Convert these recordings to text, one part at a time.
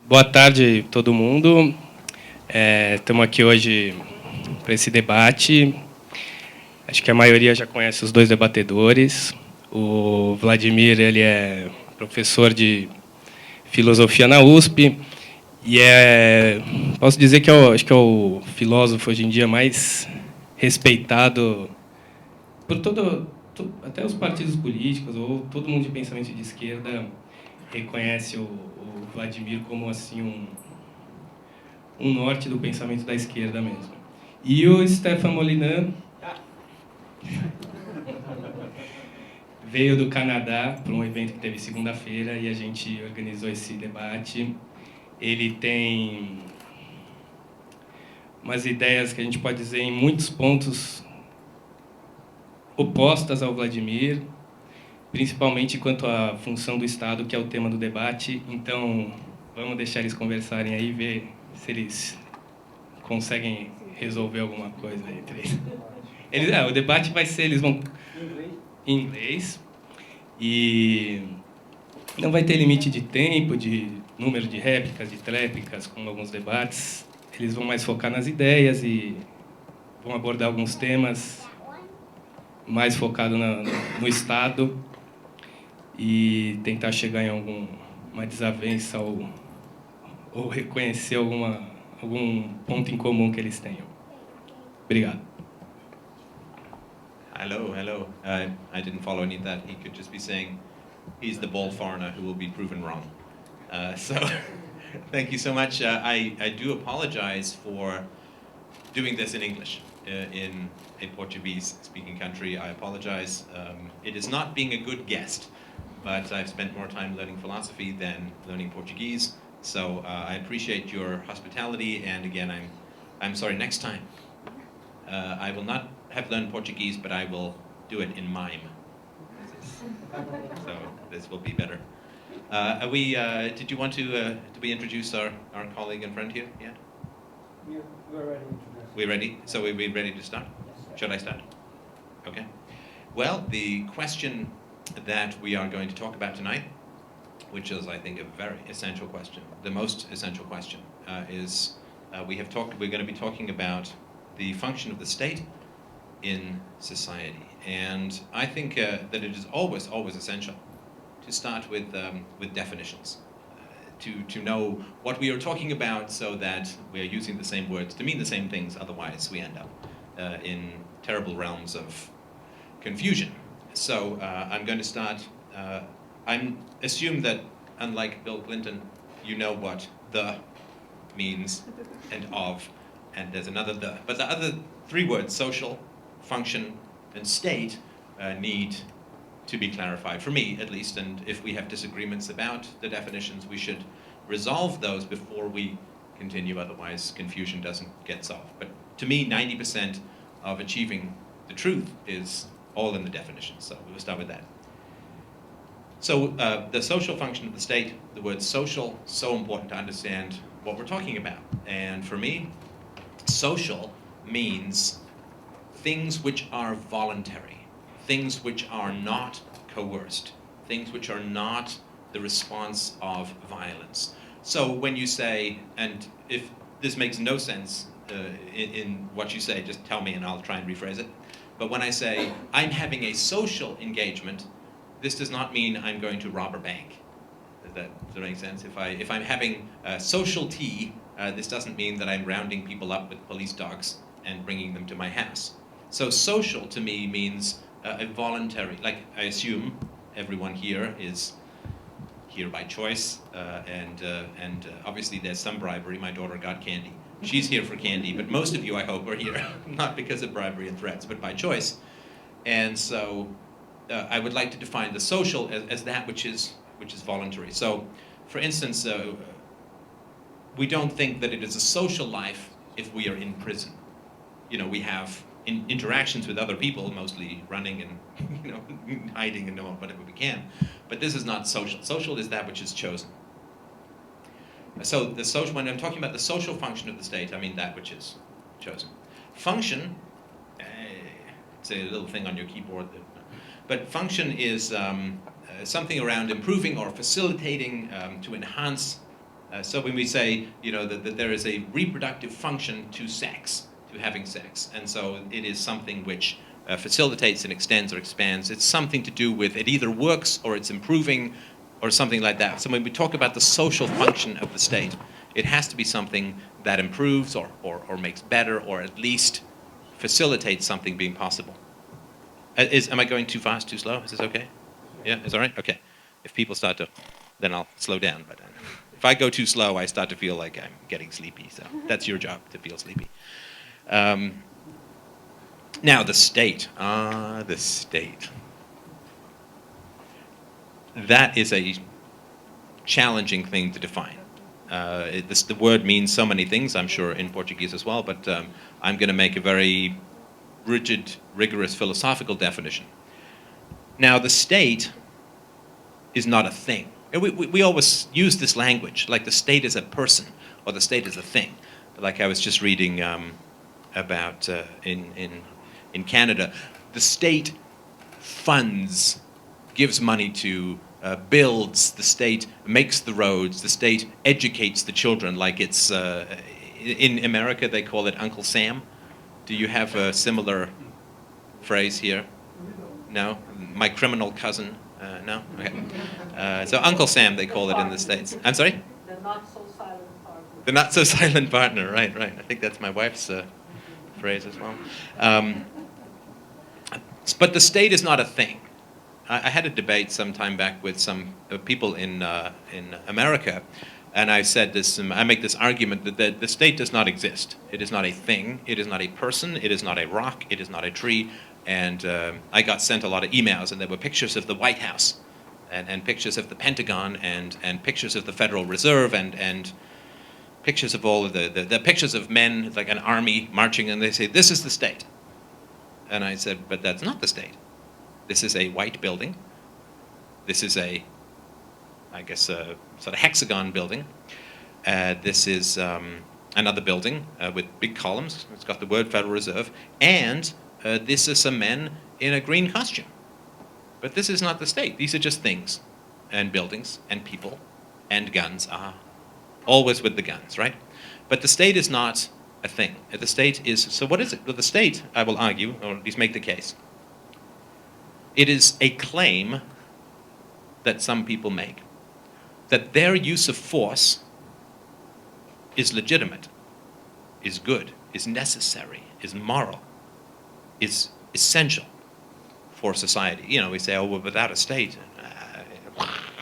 Boa tarde, todo mundo. Estamos aqui hoje para esse debate. Acho que a maioria já conhece os dois debatedores. O Vladimir, ele é professor de filosofia na USP e posso dizer que acho que é o filósofo hoje em dia mais respeitado por até os partidos políticos ou todo mundo de pensamento de esquerda reconhece o Vladimir como assim um norte do pensamento da esquerda mesmo. E o Stefan Molyneux veio do Canadá para um evento que teve segunda-feira e a gente organizou esse debate. Ele tem umas ideias que a gente pode dizer em muitos pontos opostas ao Vladimir, principalmente quanto à função do Estado, que é o tema do debate. Então, vamos deixar eles conversarem aí e ver se eles conseguem resolver alguma coisa entre eles. O debate vai ser, eles vão em inglês e não vai ter limite de tempo, de número de réplicas, de tréplicas, como alguns debates. Eles vão mais focar nas ideias e vão abordar alguns temas mais focados no Estado e tentar chegar em alguma desavença ou reconhecer algum ponto em comum que eles tenham. Obrigado. Hello. I didn't follow any of that. He could just be saying he's the bold foreigner who will be proven wrong. So thank you so much. I do apologize for doing this in English in a Portuguese-speaking country. I apologize. It is not being a good guest, but I've spent more time learning philosophy than learning Portuguese. So I appreciate your hospitality, and again, I'm sorry. Next time, I will not have learned Portuguese, but I will do it in mime. So this will be better. Did you want to we introduce our colleague and friend here yet? We're ready to introduce. We're ready? So we're ready to start? Yes. Should I start? Okay. Well, the question that we are going to talk about tonight, which is, I think, a very essential question, the most essential question, is we're going to be talking about the function of the state in society. And I think that it is always essential to start with definitions, to know what we are talking about so that we are using the same words to mean the same things, otherwise we end up in terrible realms of confusion. So I'm going to start, I assume that unlike Bill Clinton, you know what the means and of, and there's another the. But the other three words, social, function, and state, need to be clarified, for me at least, and if we have disagreements about the definitions, we should resolve those before we continue, otherwise confusion doesn't get solved. But to me, 90% of achieving the truth is all in the definitions, so we'll start with that. So the social function of the state, the word social, so important to understand what we're talking about. And for me, social means things which are voluntary, things which are not coerced, things which are not the response of violence. So when you say, and if this makes no sense in what you say, just tell me and I'll try and rephrase it. But when I say, I'm having a social engagement, this does not mean I'm going to rob a bank. Does that make sense? If I'm having social tea, this doesn't mean that I'm rounding people up with police dogs and bringing them to my house. So social to me means a voluntary, like I assume everyone here is here by choice, and obviously there's some bribery. My daughter got candy. She's here for candy, but most of you, I hope, are here not because of bribery and threats, but by choice. And so I would like to define the social as that which is voluntary. So, for instance, we don't think that it is a social life if we are in prison. You know, we have interactions with other people, mostly running and hiding and doing whatever we can. But this is not social. Social is that which is chosen. So the social, when I'm talking about the social function of the state, I mean that which is chosen. Function, it's a little thing on your keyboard, but function is something around improving or facilitating to enhance So when we say, that there is a reproductive function to sex, to having sex, and so it is something which facilitates and extends or expands. It's something to do with it either works or it's improving or something like that. So when we talk about the social function of the state, it has to be something that improves or makes better or at least facilitates something being possible. Am I going too fast, too slow? Is this okay? Yeah, is all right? Okay. If people start to, then I'll slow down. But if I go too slow, I start to feel like I'm getting sleepy. So that's your job, to feel sleepy. Now, the state. The state. That is a challenging thing to define. The word means so many things, I'm sure, in Portuguese as well, but I'm going to make a very rigid, rigorous philosophical definition. Now, the state is not a thing. We always use this language, like the state is a person, or the state is a thing. Like I was just reading about in Canada, the state funds, gives money to, builds, the state makes the roads, the state educates the children, like it's, in America they call it Uncle Sam. Do you have a similar phrase here? No? My criminal cousin? No? Okay. So Uncle Sam, they call it in the States. I'm sorry? The not-so-silent partner. The not-so-silent partner, right. I think that's my wife's phrase as well. But the state is not a thing. I had a debate some time back with some people in America, and I said this. I make this argument that the state does not exist. It is not a thing. It is not a person. It is not a rock. It is not a tree. And I got sent a lot of emails, and there were pictures of the White House, and pictures of the Pentagon, and pictures of the Federal Reserve, and pictures of all of the pictures of men, like an army marching, and they say, this is the state. And I said, but that's not the state. This is a white building. This is I guess, a sort of hexagon building. This is another building with big columns. It's got the word Federal Reserve. And this is some men in a green costume. But this is not the state. These are just things and buildings and people and guns. Always with the guns, right? But the state is not a thing. The state is, so what is it? Well, the state, I will argue, or at least make the case, it is a claim that some people make that their use of force is legitimate, is good, is necessary, is moral, is essential for society. You know, we say, oh, well, without a state,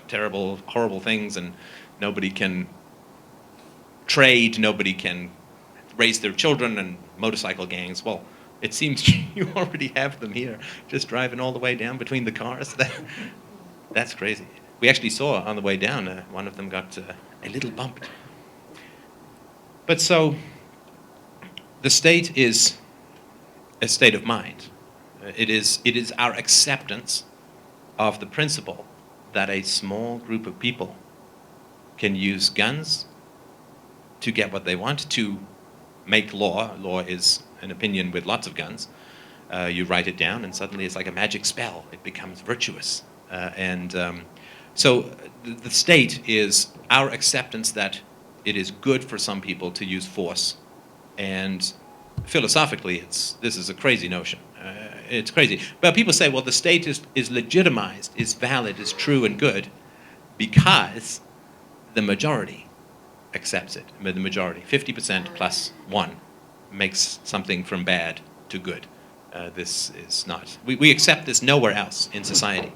terrible, horrible things, and nobody can trade, nobody can raise their children, and motorcycle gangs. Well, it seems you already have them here, just driving all the way down between the cars. That's crazy. We actually saw on the way down, one of them got a little bumped. But so, the state is a state of mind. It is our acceptance of the principle that a small group of people can use guns to get what they want, to make law. Law is an opinion with lots of guns. You write it down, and suddenly it's like a magic spell. It becomes virtuous. So the state is our acceptance that it is good for some people to use force. And philosophically, this is a crazy notion. It's crazy. But people say, well, the state is legitimized, is valid, is true and good because the majority accepts it. The majority, 50% plus 1, makes something from bad to good. This is not. We accept this nowhere else in society,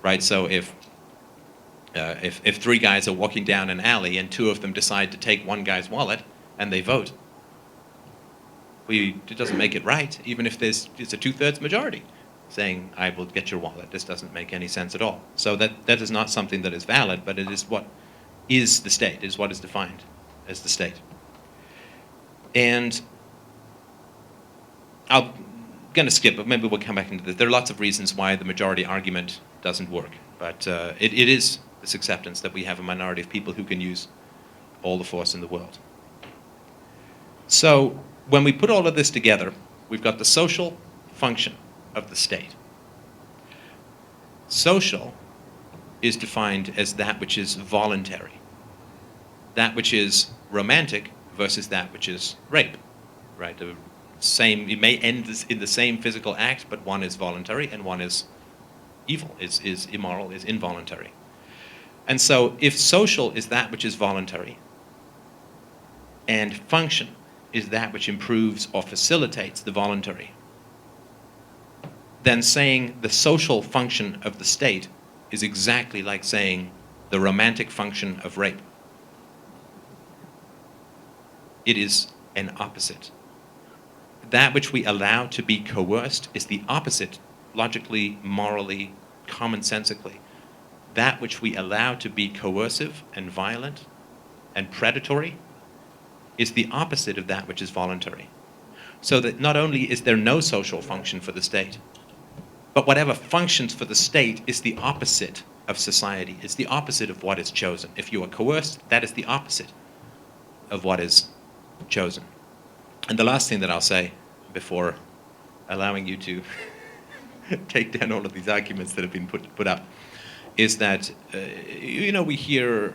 right? So if 3 guys are walking down an alley and 2 of them decide to take one guy's wallet and they vote, it doesn't make it right, even if it's a 2/3 majority saying, I will get your wallet. This doesn't make any sense at all. So that is not something that is valid, but it is what is the state, it is what is defined as the state. And I'm going to skip, but maybe we'll come back into this. There are lots of reasons why the majority argument doesn't work, but it is this acceptance that we have a minority of people who can use all the force in the world. So when we put all of this together, we've got the social function of the state. Social is defined as that which is voluntary. that which is romantic versus that which is rape, right? It may end in the same physical act, but one is voluntary and one is evil, is immoral, is involuntary. And so if social is that which is voluntary, and function is that which improves or facilitates the voluntary, then saying the social function of the state is exactly like saying the romantic function of rape. It is an opposite. That which we allow to be coerced is the opposite, logically, morally, commonsensically. That which we allow to be coercive and violent and predatory is the opposite of that which is voluntary. So that not only is there no social function for the state, but whatever functions for the state is the opposite of society. It's the opposite of what is chosen. If you are coerced, that is the opposite of what is chosen. And the last thing that I'll say before allowing you to take down all of these arguments that have been put up is that, we hear,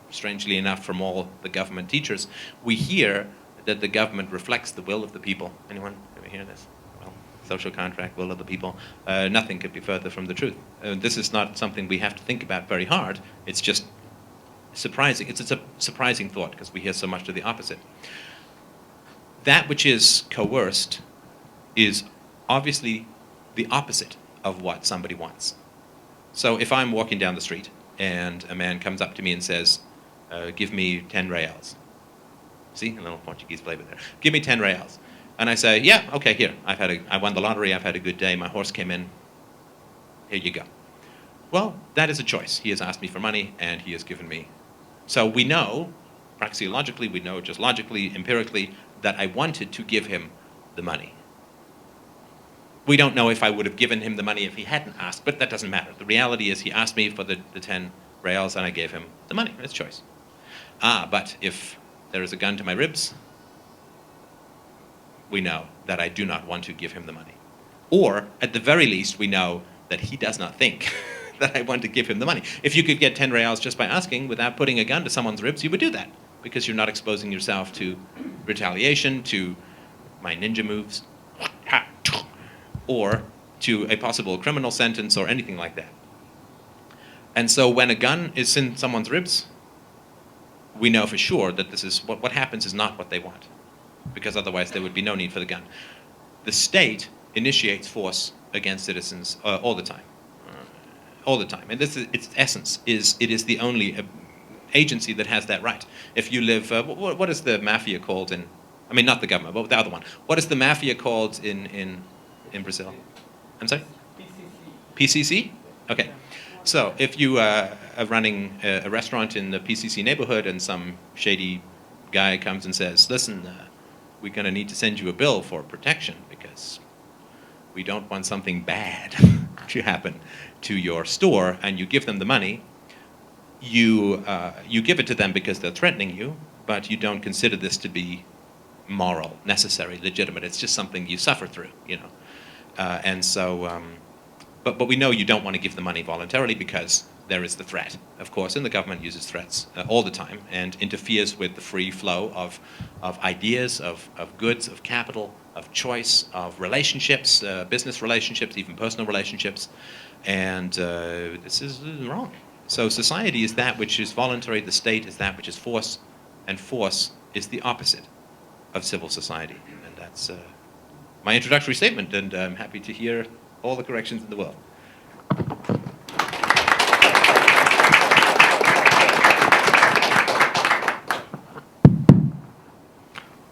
strangely enough, from all the government teachers, we hear that the government reflects the will of the people. Anyone ever hear this? Well, social contract, will of the people. Nothing could be further from the truth. This is not something we have to think about very hard. It's just surprising. It's a surprising thought because we hear so much to the opposite. That which is coerced is obviously the opposite of what somebody wants. So if I'm walking down the street and a man comes up to me and says, give me 10 reals. See, a little Portuguese flavor there. Give me 10 reals. And I say, yeah, okay, here. I won the lottery, I've had a good day, my horse came in. Here you go. Well, that is a choice. He has asked me for money and he has given me. So we know, praxeologically, we know just logically, empirically, that I wanted to give him the money. We don't know if I would have given him the money if he hadn't asked, but that doesn't matter. The reality is he asked me for the 10 reals and I gave him the money. It's choice. But if there is a gun to my ribs, we know that I do not want to give him the money. Or, at the very least, we know that he does not think that I want to give him the money. If you could get 10 reals just by asking without putting a gun to someone's ribs, you would do that because you're not exposing yourself to retaliation, to my ninja moves, or to a possible criminal sentence or anything like that. And so when a gun is in someone's ribs, we know for sure that this is what happens is not what they want, because otherwise there would be no need for the gun. The state initiates force against citizens all the time. All the time. And this is its essence, it is the only agency that has that right. If you live, what is the mafia called in, I mean not the government, but the other one. What is the mafia called in Brazil? I'm sorry? PCC? Okay. So if you are running a restaurant in the PCC neighborhood and some shady guy comes and says, listen, we're going to need to send you a bill for protection because we don't want something bad to happen to your store, and you give them the money, you give it to them because they're threatening you, but you don't consider this to be moral, necessary, legitimate. It's just something you suffer through, and so, but we know you don't want to give the money voluntarily because there is the threat, of course, and the government uses threats all the time and interferes with the free flow of ideas, of goods, of capital, of choice, of relationships, business relationships, even personal relationships, and this is wrong. So society is that which is voluntary, the state is that which is force, and force is the opposite of civil society. And that's my introductory statement, and I'm happy to hear all the corrections in the world.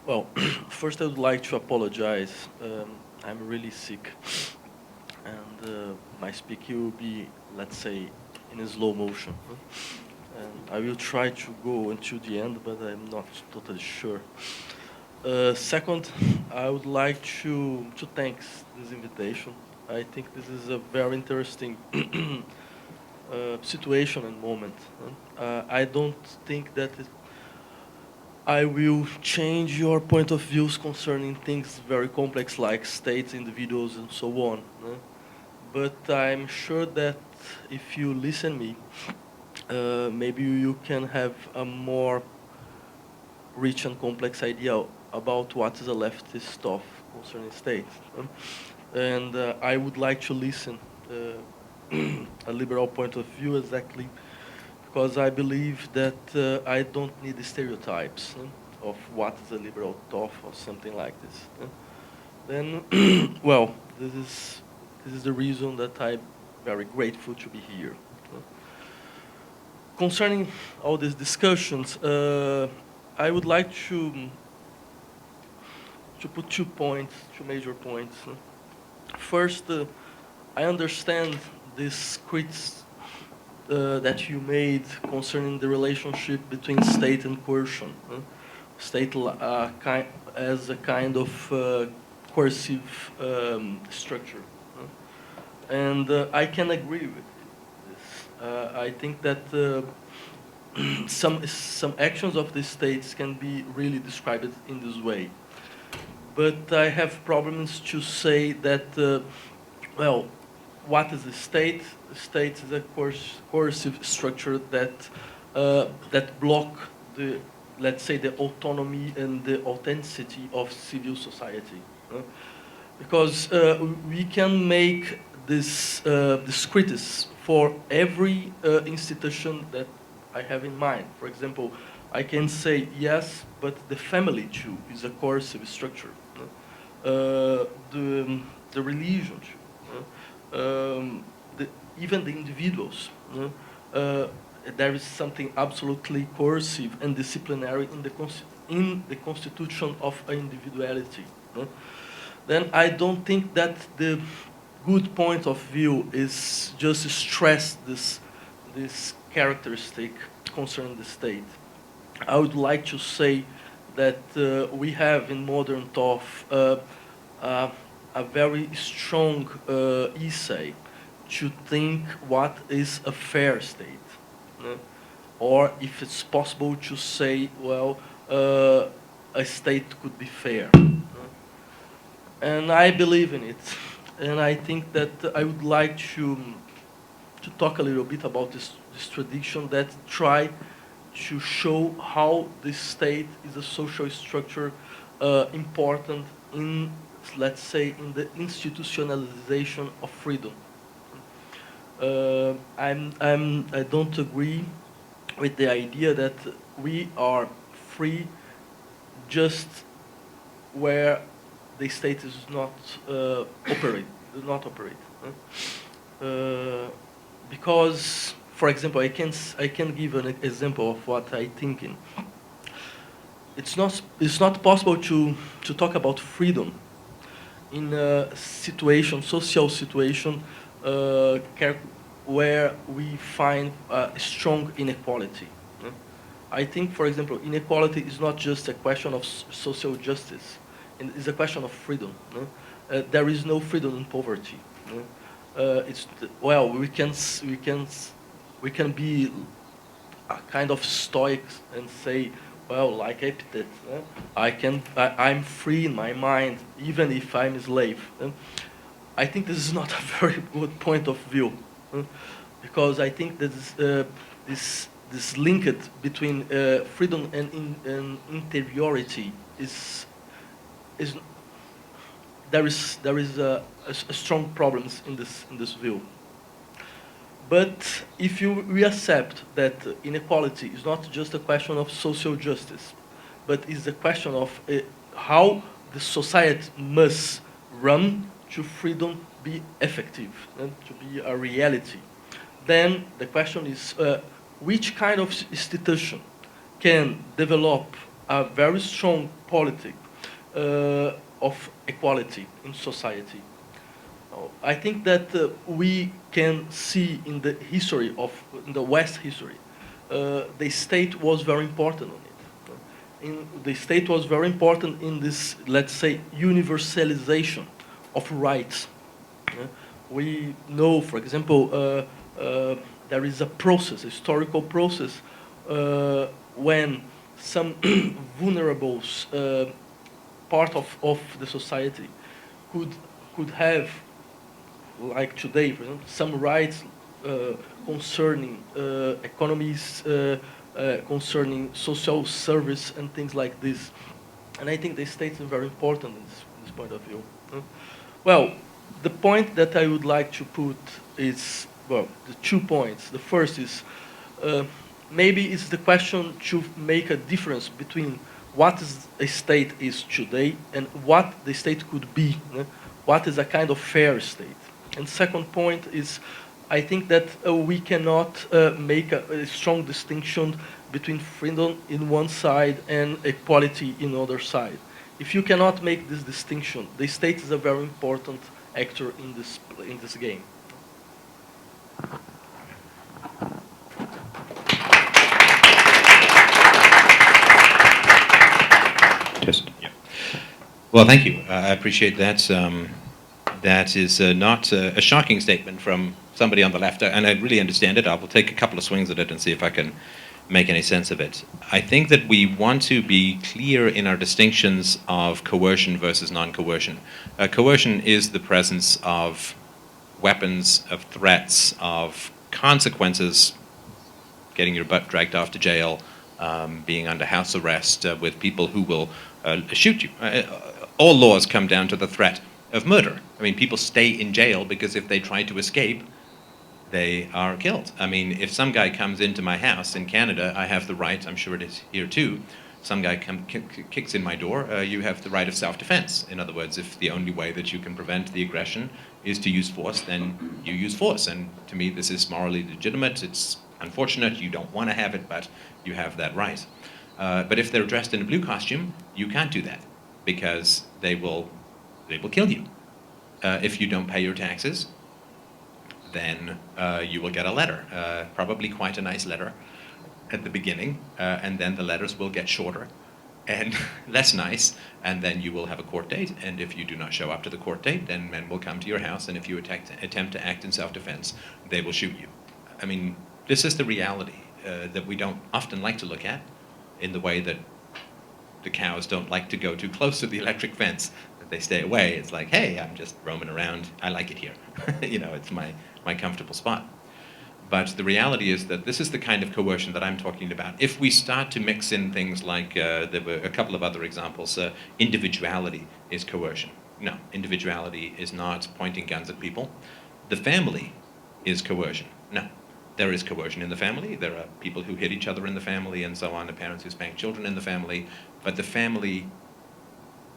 Well, first I would like to apologize. I'm really sick, and my speaking will be, let's say, in a slow motion. And I will try to go until the end, but I'm not totally sure. Second, I would like to thank this invitation. I think this is a very interesting situation and moment. I don't think that I will change your point of views concerning things very complex like states, individuals, and so on. But I'm sure that if you listen me, maybe you can have a more rich and complex idea about what is a leftist thought concerning state. And I would like to listen a liberal point of view exactly because I believe that I don't need the stereotypes of what is a liberal thought or something like this. Then, well, this is the reason that I'm very grateful to be here. Concerning all these discussions, I would like to put 2 points, 2 major points. First, I understand this criticism that you made concerning the relationship between state and coercion. State as a kind of coercive structure. And I can agree with this. I think that some actions of the states can be really described in this way. But I have problems to say that, well, what is the state? The state is a coercive structure that that block the, let's say, the autonomy and the authenticity of civil society. Because we can make this criticism for every institution that I have in mind. For example, I can say yes, but the family too is a coercive structure. The religion too. Even the individuals. There is something absolutely coercive and disciplinary in the constitution of individuality. Then I don't think that the good point of view is just to stress this characteristic concerning the state. I would like to say that we have in modern thought a very strong essay to think what is a fair state, or if it's possible to say, well, a state could be fair. And I believe in it. And I think that I would like to talk a little bit about this tradition that try to show how the state is a social structure important in, let's say, in the institutionalization of freedom. I don't agree with the idea that we are free just where the state is not does not operate. Because, for example, I can give an example of what I think in. It's not possible to talk about freedom in a social situation where we find strong inequality. I think, for example, inequality is not just a question of social justice. It's a question of freedom. There is no freedom in poverty. Well, we can be a kind of stoic and say, well, like Epictet, I'm free in my mind, even if I'm a slave. I think this is not a very good point of view, because I think that this link between freedom and interiority there is a strong problems in this view. But if we accept that inequality is not just a question of social justice, but is a question of how the society must run to freedom be effective and to be a reality, then the question is which kind of institution can develop a very strong policy of equality in society. I think that we can see in the history in the West history, the state was very important on it. The state was very important in this, let's say, universalization of rights. We know, for example, there is a process, a historical process, when some vulnerable part of the society could have, like today, for example, some rights concerning economies, concerning social service and things like this. And I think the state is very important in this point of view. Well, the point that I would like to put is, well, the 2 points. The first is, maybe it's the question to make a difference between what is a state is today and what the state could be. What is a kind of fair state? And second point is, I think that we cannot make a strong distinction between freedom in one side and equality in other side. If you cannot make this distinction, the state is a very important actor in this game. Just, yeah. Well, thank you. I appreciate that. That is not a shocking statement from somebody on the left, and I really understand it. I will take a couple of swings at it and see if I can make any sense of it. I think that we want to be clear in our distinctions of coercion versus non-coercion. Coercion is the presence of weapons, of threats, of consequences, getting your butt dragged off to jail, being under house arrest with people who will shoot you. All laws come down to the threat of murder. I mean, people stay in jail because if they try to escape, they are killed. I mean, if some guy comes into my house in Canada, I have the right, I'm sure it is here too, some guy kicks in my door, you have the right of self-defense. In other words, if the only way that you can prevent the aggression is to use force, then you use force. And to me, this is morally legitimate. It's unfortunate, you don't want to have it, but you have that right. But if they're dressed in a blue costume, you can't do that because they will kill you. If you don't pay your taxes, then you will get a letter, probably quite a nice letter at the beginning, and then the letters will get shorter and less nice, and then you will have a court date, and if you do not show up to the court date, then men will come to your house, and if you attempt to act in self-defense, they will shoot you. I mean, this is the reality that we don't often like to look at, in the way that the cows don't like to go too close to the electric fence. They stay away. It's like, hey, I'm just roaming around. I like it here. You know, it's my comfortable spot. But the reality is that this is the kind of coercion that I'm talking about. If we start to mix in things like, there were a couple of other examples, individuality is coercion. No, individuality is not pointing guns at people. The family is coercion. No, there is coercion in the family. There are people who hit each other in the family and so on, the parents who spank children in the family. But the family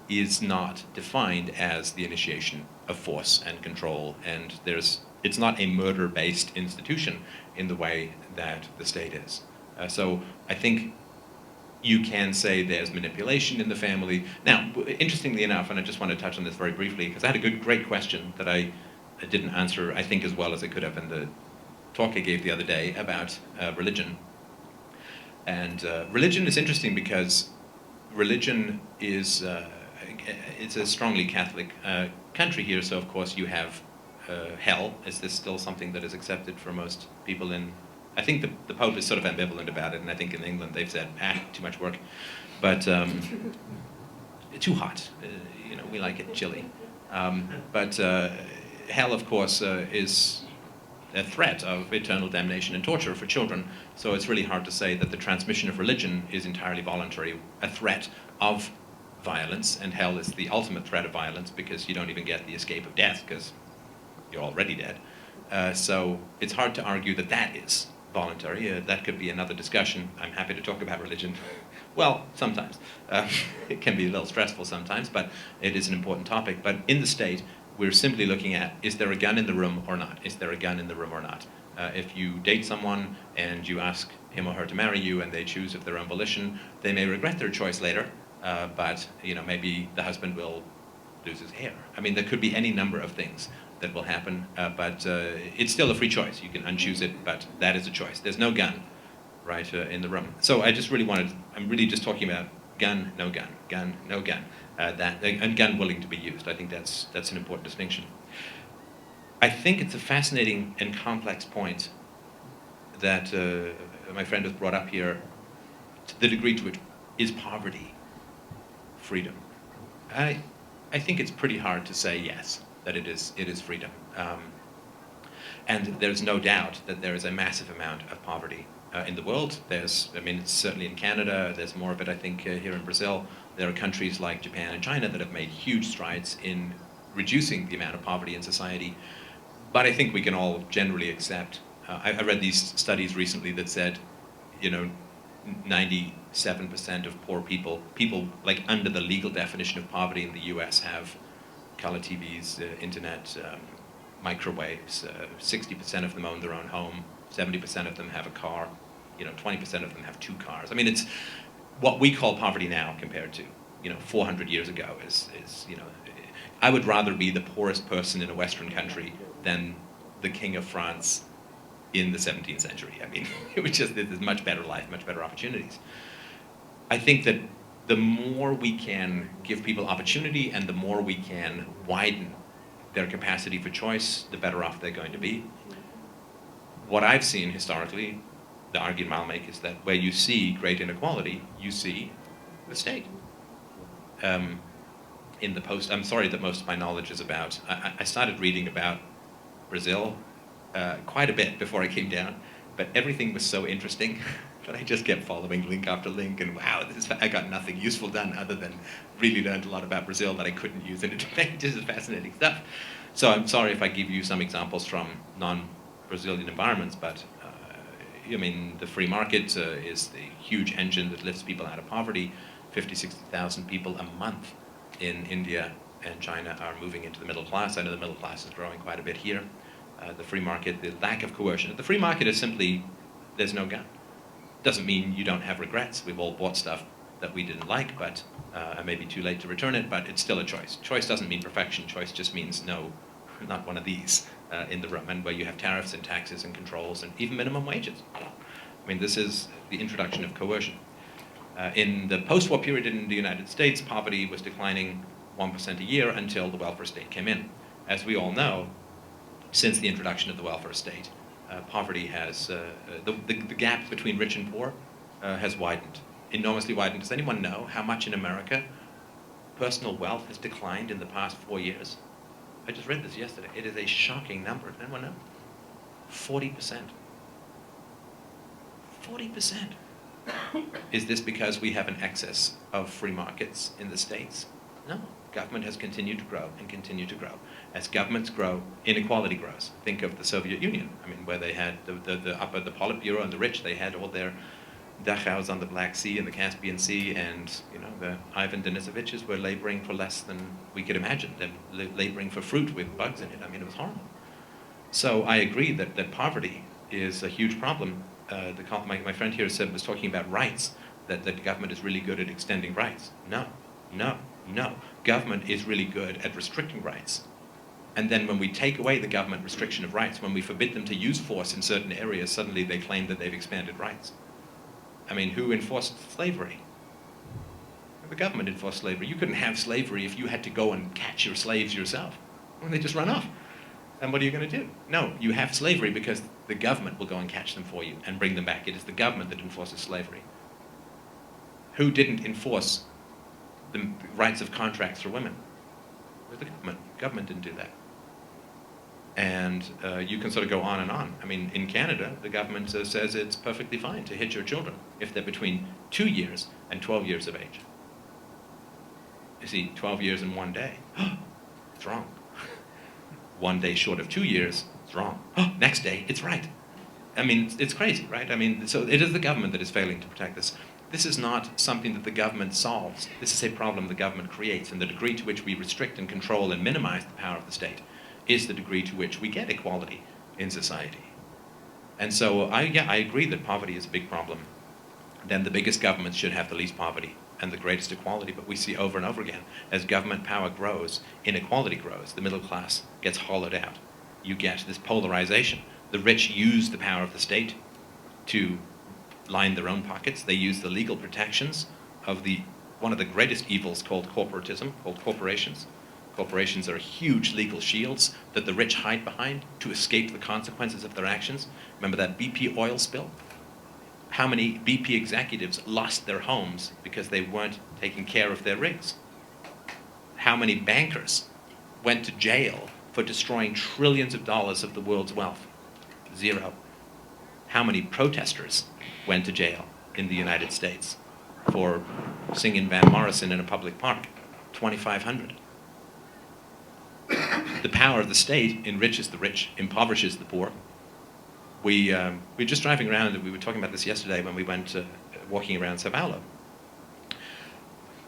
is not defined as the initiation of force and control, and it's not a murder-based institution in the way that the state is. So I think you can say there's manipulation in the family. Now, interestingly enough, and I just want to touch on this very briefly, because I had a great question that I didn't answer, I think, as well as I could have in the talk I gave the other day about religion. And religion is interesting because religion is it's a strongly Catholic country here, so of course you have hell. Is this still something that is accepted for most people in... I think the Pope is sort of ambivalent about it, and I think in England they've said, too much work. But too hot. You know, we like it chilly. But hell, of course, is a threat of eternal damnation and torture for children, so it's really hard to say that the transmission of religion is entirely voluntary, a threat of violence, and hell is the ultimate threat of violence because you don't even get the escape of death because you're already dead. So it's hard to argue that that is voluntary. That could be another discussion. I'm happy to talk about religion. Well, sometimes. It can be a little stressful sometimes, but it is an important topic. But in the state, we're simply looking at, is there a gun in the room or not? Is there a gun in the room or not? If you date someone and you ask him or her to marry you and they choose of their own volition, they may regret their choice later. But you know, maybe the husband will lose his hair. I mean, there could be any number of things that will happen, but it's still a free choice. You can unchoose it, but that is a choice. There's no gun, right, in the room. So I just really I'm really just talking about gun, no gun, and gun willing to be used. I think that's an important distinction. I think it's a fascinating and complex point that my friend has brought up here, to the degree to which is poverty freedom. I think it's pretty hard to say yes, that it is freedom. And there's no doubt that there is a massive amount of poverty in the world. It's certainly in Canada, there's more of it, I think, here in Brazil. There are countries like Japan and China that have made huge strides in reducing the amount of poverty in society. But I think we can all generally accept, I read these studies recently that said, 97% of poor people like under the legal definition of poverty in the US have color TVs, internet, microwaves, 60% of them own their own home, 70% of them have a car, 20% of them have 2 cars. It's what we call poverty now compared to, 400 years ago is I would rather be the poorest person in a Western country than the King of France in the 17th century. It was just, there's much better life, much better opportunities. I think that the more we can give people opportunity and the more we can widen their capacity for choice, the better off they're going to be. What I've seen historically, the argument I'll make is that where you see great inequality, you see the state. I'm sorry that most of my knowledge is about, I started reading about Brazil quite a bit before I came down, but everything was so interesting that I just kept following link after link, and wow, I got nothing useful done other than really learned a lot about Brazil that I couldn't use in it. This is fascinating stuff. So I'm sorry if I give you some examples from non-Brazilian environments, but the free market is the huge engine that lifts people out of poverty. 50, 60,000 people a month in India and China are moving into the middle class. I know the middle class is growing quite a bit here. The free market, the lack of coercion. The free market is simply, there's no gun. Doesn't mean you don't have regrets. We've all bought stuff that we didn't like, but it may be too late to return it, but it's still a choice. Choice doesn't mean perfection. Choice just means no, not one of these in the room, and where you have tariffs and taxes and controls and even minimum wages. This is the introduction of coercion. In the post-war period in the United States, poverty was declining 1% a year until the welfare state came in. As we all know, since the introduction of the welfare state, poverty has, the gap between rich and poor has widened, enormously widened. Does anyone know how much in America personal wealth has declined in the past 4 years? I just read this yesterday. It is a shocking number. Does anyone know? 40%. 40%. Is this because we have an excess of free markets in the States? No. Government has continued to grow and continue to grow. As governments grow, inequality grows. Think of the Soviet Union. Where they had the Politburo and the rich, they had all their Dachaus on the Black Sea and the Caspian Sea, and the Ivan Denisoviches were laboring for less than we could imagine. Them laboring for fruit with bugs in it. It was horrible. So I agree that poverty is a huge problem. My friend here was talking about rights, that the government is really good at extending rights. No. Government is really good at restricting rights. And then when we take away the government restriction of rights, when we forbid them to use force in certain areas, suddenly they claim that they've expanded rights. Who enforced slavery? The government enforced slavery. You couldn't have slavery if you had to go and catch your slaves yourself. They just run off. And what are you going to do? No, you have slavery because the government will go and catch them for you and bring them back. It is the government that enforces slavery. Who didn't enforce the rights of contracts for women? It was the government. Government didn't do that. And you can sort of go on and on. In Canada, the government says it's perfectly fine to hit your children if they're between 2 years and 12 years of age. You see, 12 years in 1 day. It's wrong. 1 day short of 2 years, it's wrong. Next day, it's right. It's crazy, right? So it is the government that is failing to protect this. This is not something that the government solves. This is a problem the government creates, and the degree to which we restrict and control and minimize the power of the state is the degree to which we get equality in society. And so I agree that poverty is a big problem. Then the biggest governments should have the least poverty and the greatest equality, but we see over and over again, as government power grows, inequality grows, the middle class gets hollowed out. You get this polarization. The rich use the power of the state to line their own pockets. They use the legal protections of one of the greatest evils called corporatism, called corporations. Corporations are huge legal shields that the rich hide behind to escape the consequences of their actions. Remember that BP oil spill? How many BP executives lost their homes because they weren't taking care of their rigs? How many bankers went to jail for destroying trillions of dollars of the world's wealth Zero. How many protesters went to jail in the United States for singing Van Morrison in a public park? 2,500. The power of the state enriches the rich, impoverishes the poor. We're just driving around, and we were talking about this yesterday when we went walking around Safatle.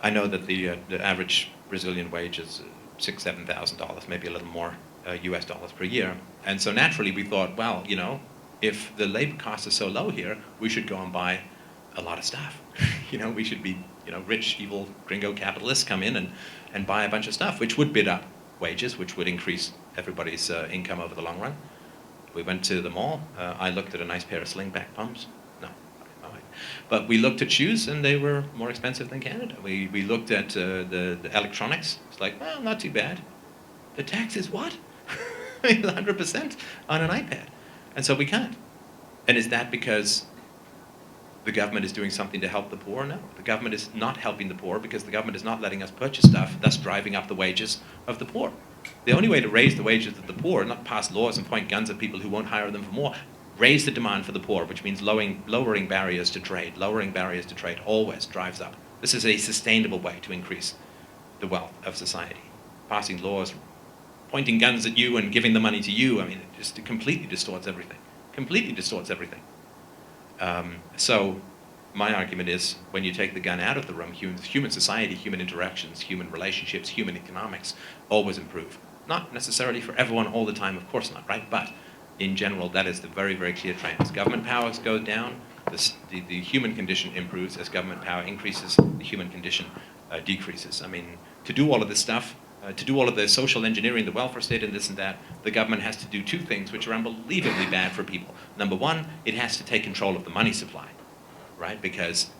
I know that the average Brazilian wage is $6,000, $7,000, maybe a little more US dollars per year. And so naturally we thought, well, you know, if the labor costs are so low here, we should go and buy a lot of stuff. You know, we should be, you know, rich, evil, gringo capitalists come in and buy a bunch of stuff, which would bid up wages, which would increase everybody's income over the long run. We went to the mall. I looked at a nice pair of slingback pumps. No. But we looked at shoes, and they were more expensive than Canada. We looked at the electronics. It's like, well, not too bad. The tax is what? 100% on an iPad. And so we can't. And is that because the government is doing something to help the poor? No. The government is not helping the poor because the government is not letting us purchase stuff, thus driving up the wages of the poor. The only way to raise the wages of the poor, not pass laws and point guns at people who won't hire them for more, raise the demand for the poor, which means lowering barriers to trade. Lowering barriers to trade always drives up. This is a sustainable way to increase the wealth of society. Passing laws, pointing guns at you and giving the money to you, I mean, it just completely distorts everything. Completely distorts everything. So my argument is, when you take the gun out of the room, human society, human interactions, human relationships, human economics always improve. Not necessarily for everyone all the time, of course not, right? But in general, that is the very, very clear trend. As government powers go down, the human condition improves. As government power increases, the human condition decreases. I mean, to do all of this stuff, to do all of the social engineering, the welfare state and this and that, the government has to do two things which are unbelievably bad for people. Number one, it has to take control of the money supply, right? Because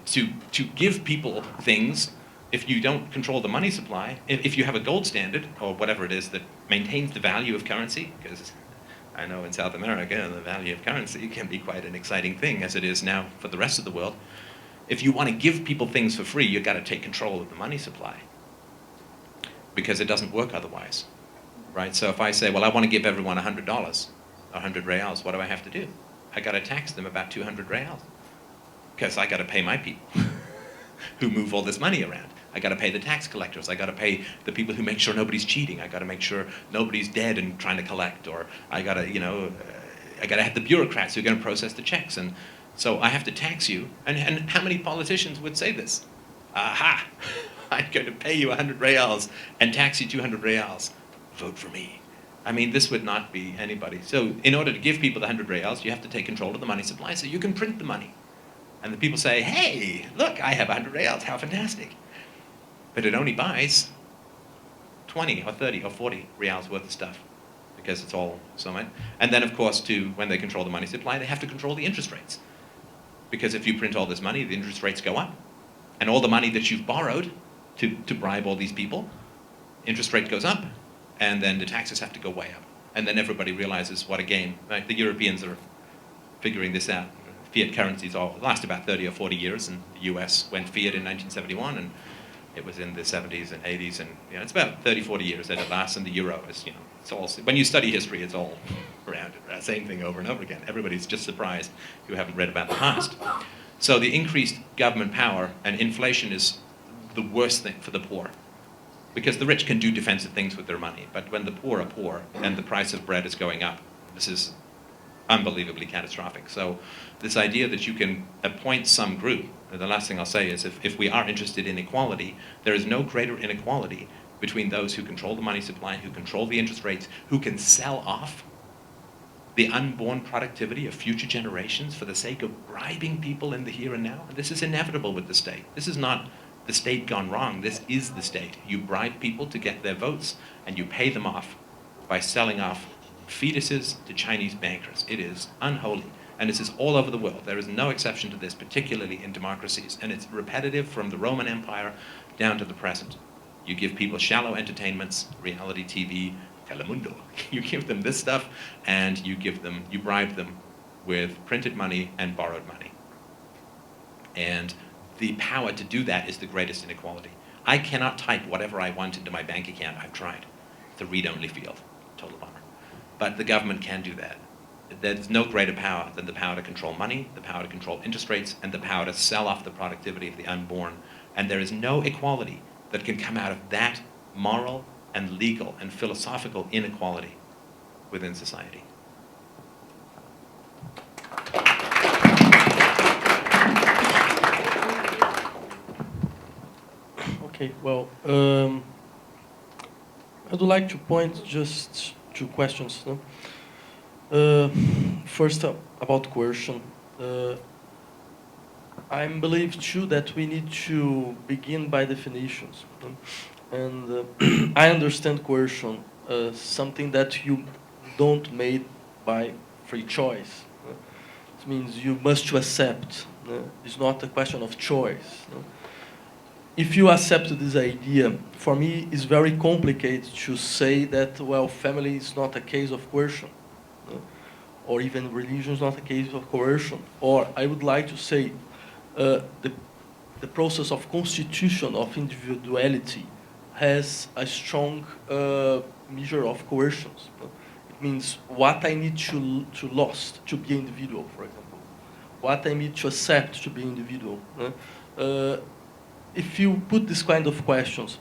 to give people things, if you don't control the money supply, if you have a gold standard, or whatever it is that maintains the value of currency, because I know in South America the value of currency can be quite an exciting thing, as it is now for the rest of the world. If you want to give people things for free, you've got to take control of the money supply, because it doesn't work otherwise, right? So if I say, well, I want to give everyone $100, 100 reals, what do I have to do? I got to tax them about 200 reals, because I got to pay my people who move all this money around. I got to pay the tax collectors. I got to pay the people who make sure nobody's cheating. I got to make sure nobody's dead and trying to collect. Or I got to, you know, I got to have the bureaucrats who are going to process the checks. And so I have to tax you. And how many politicians would say this? Aha! I'm going to pay you 100 reals and tax you 200 reals. Vote for me. I mean, this would not be anybody. So in order to give people the 100 reals, you have to take control of the money supply so you can print the money. And the people say, hey, look, I have 100 reals. How fantastic. But it only buys 20 or 30 or 40 reals worth of stuff, because it's all so much. And then, of course, when they control the money supply, they have to control the interest rates. Because if you print all this money, the interest rates go up. And all the money that you've borrowed to bribe all these people, interest rate goes up. And then the taxes have to go way up. And then everybody realizes what a game. Right? The Europeans are figuring this out. Fiat currencies last about 30 or 40 years, and the US went fiat in 1971, and it was in the 70s and 80s, and you know, it's about 30, 40 years that it lasts, and the euro is, you know, it's all, when you study history, it's all around it, same thing over and over again. Everybody's just surprised who haven't read about the past. So the increased government power and inflation is the worst thing for the poor, because the rich can do defensive things with their money, but when the poor are poor and the price of bread is going up, this is unbelievably catastrophic. So this idea that you can appoint some group, the last thing I'll say is if we are interested in equality, there is no greater inequality between those who control the money supply, who control the interest rates, who can sell off the unborn productivity of future generations for the sake of bribing people in the here and now. And this is inevitable with the state. This is not the state gone wrong. This is the state. You bribe people to get their votes, and you pay them off by selling off fetuses to Chinese bankers. It is unholy. And this is all over the world. There is no exception to this, particularly in democracies. And it's repetitive from the Roman Empire down to the present. You give people shallow entertainments, reality TV, Telemundo. You give them this stuff, and you bribe them with printed money and borrowed money. And the power to do that is the greatest inequality. I cannot type whatever I want into my bank account. I've tried. It's a read-only field. Total bummer. But the government can do that. there's no greater power than the power to control money, the power to control interest rates, and the power to sell off the productivity of the unborn. And there is no equality that can come out of that moral and legal and philosophical inequality within society. Okay, well, I would like to point just two questions. No? First, about coercion. I believe too that we need to begin by definitions. No? And I understand coercion something that you don't make by free choice. No? It means you must accept. No? It's not a question of choice. No? If you accept this idea, for me, it's very complicated to say that, well, family is not a case of coercion, or even religion is not a case of coercion. Or I would like to say the process of constitution of individuality has a strong measure of coercions. It means what I need to lose to be individual, for example. What I need to accept to be individual. If you put this kind of questions,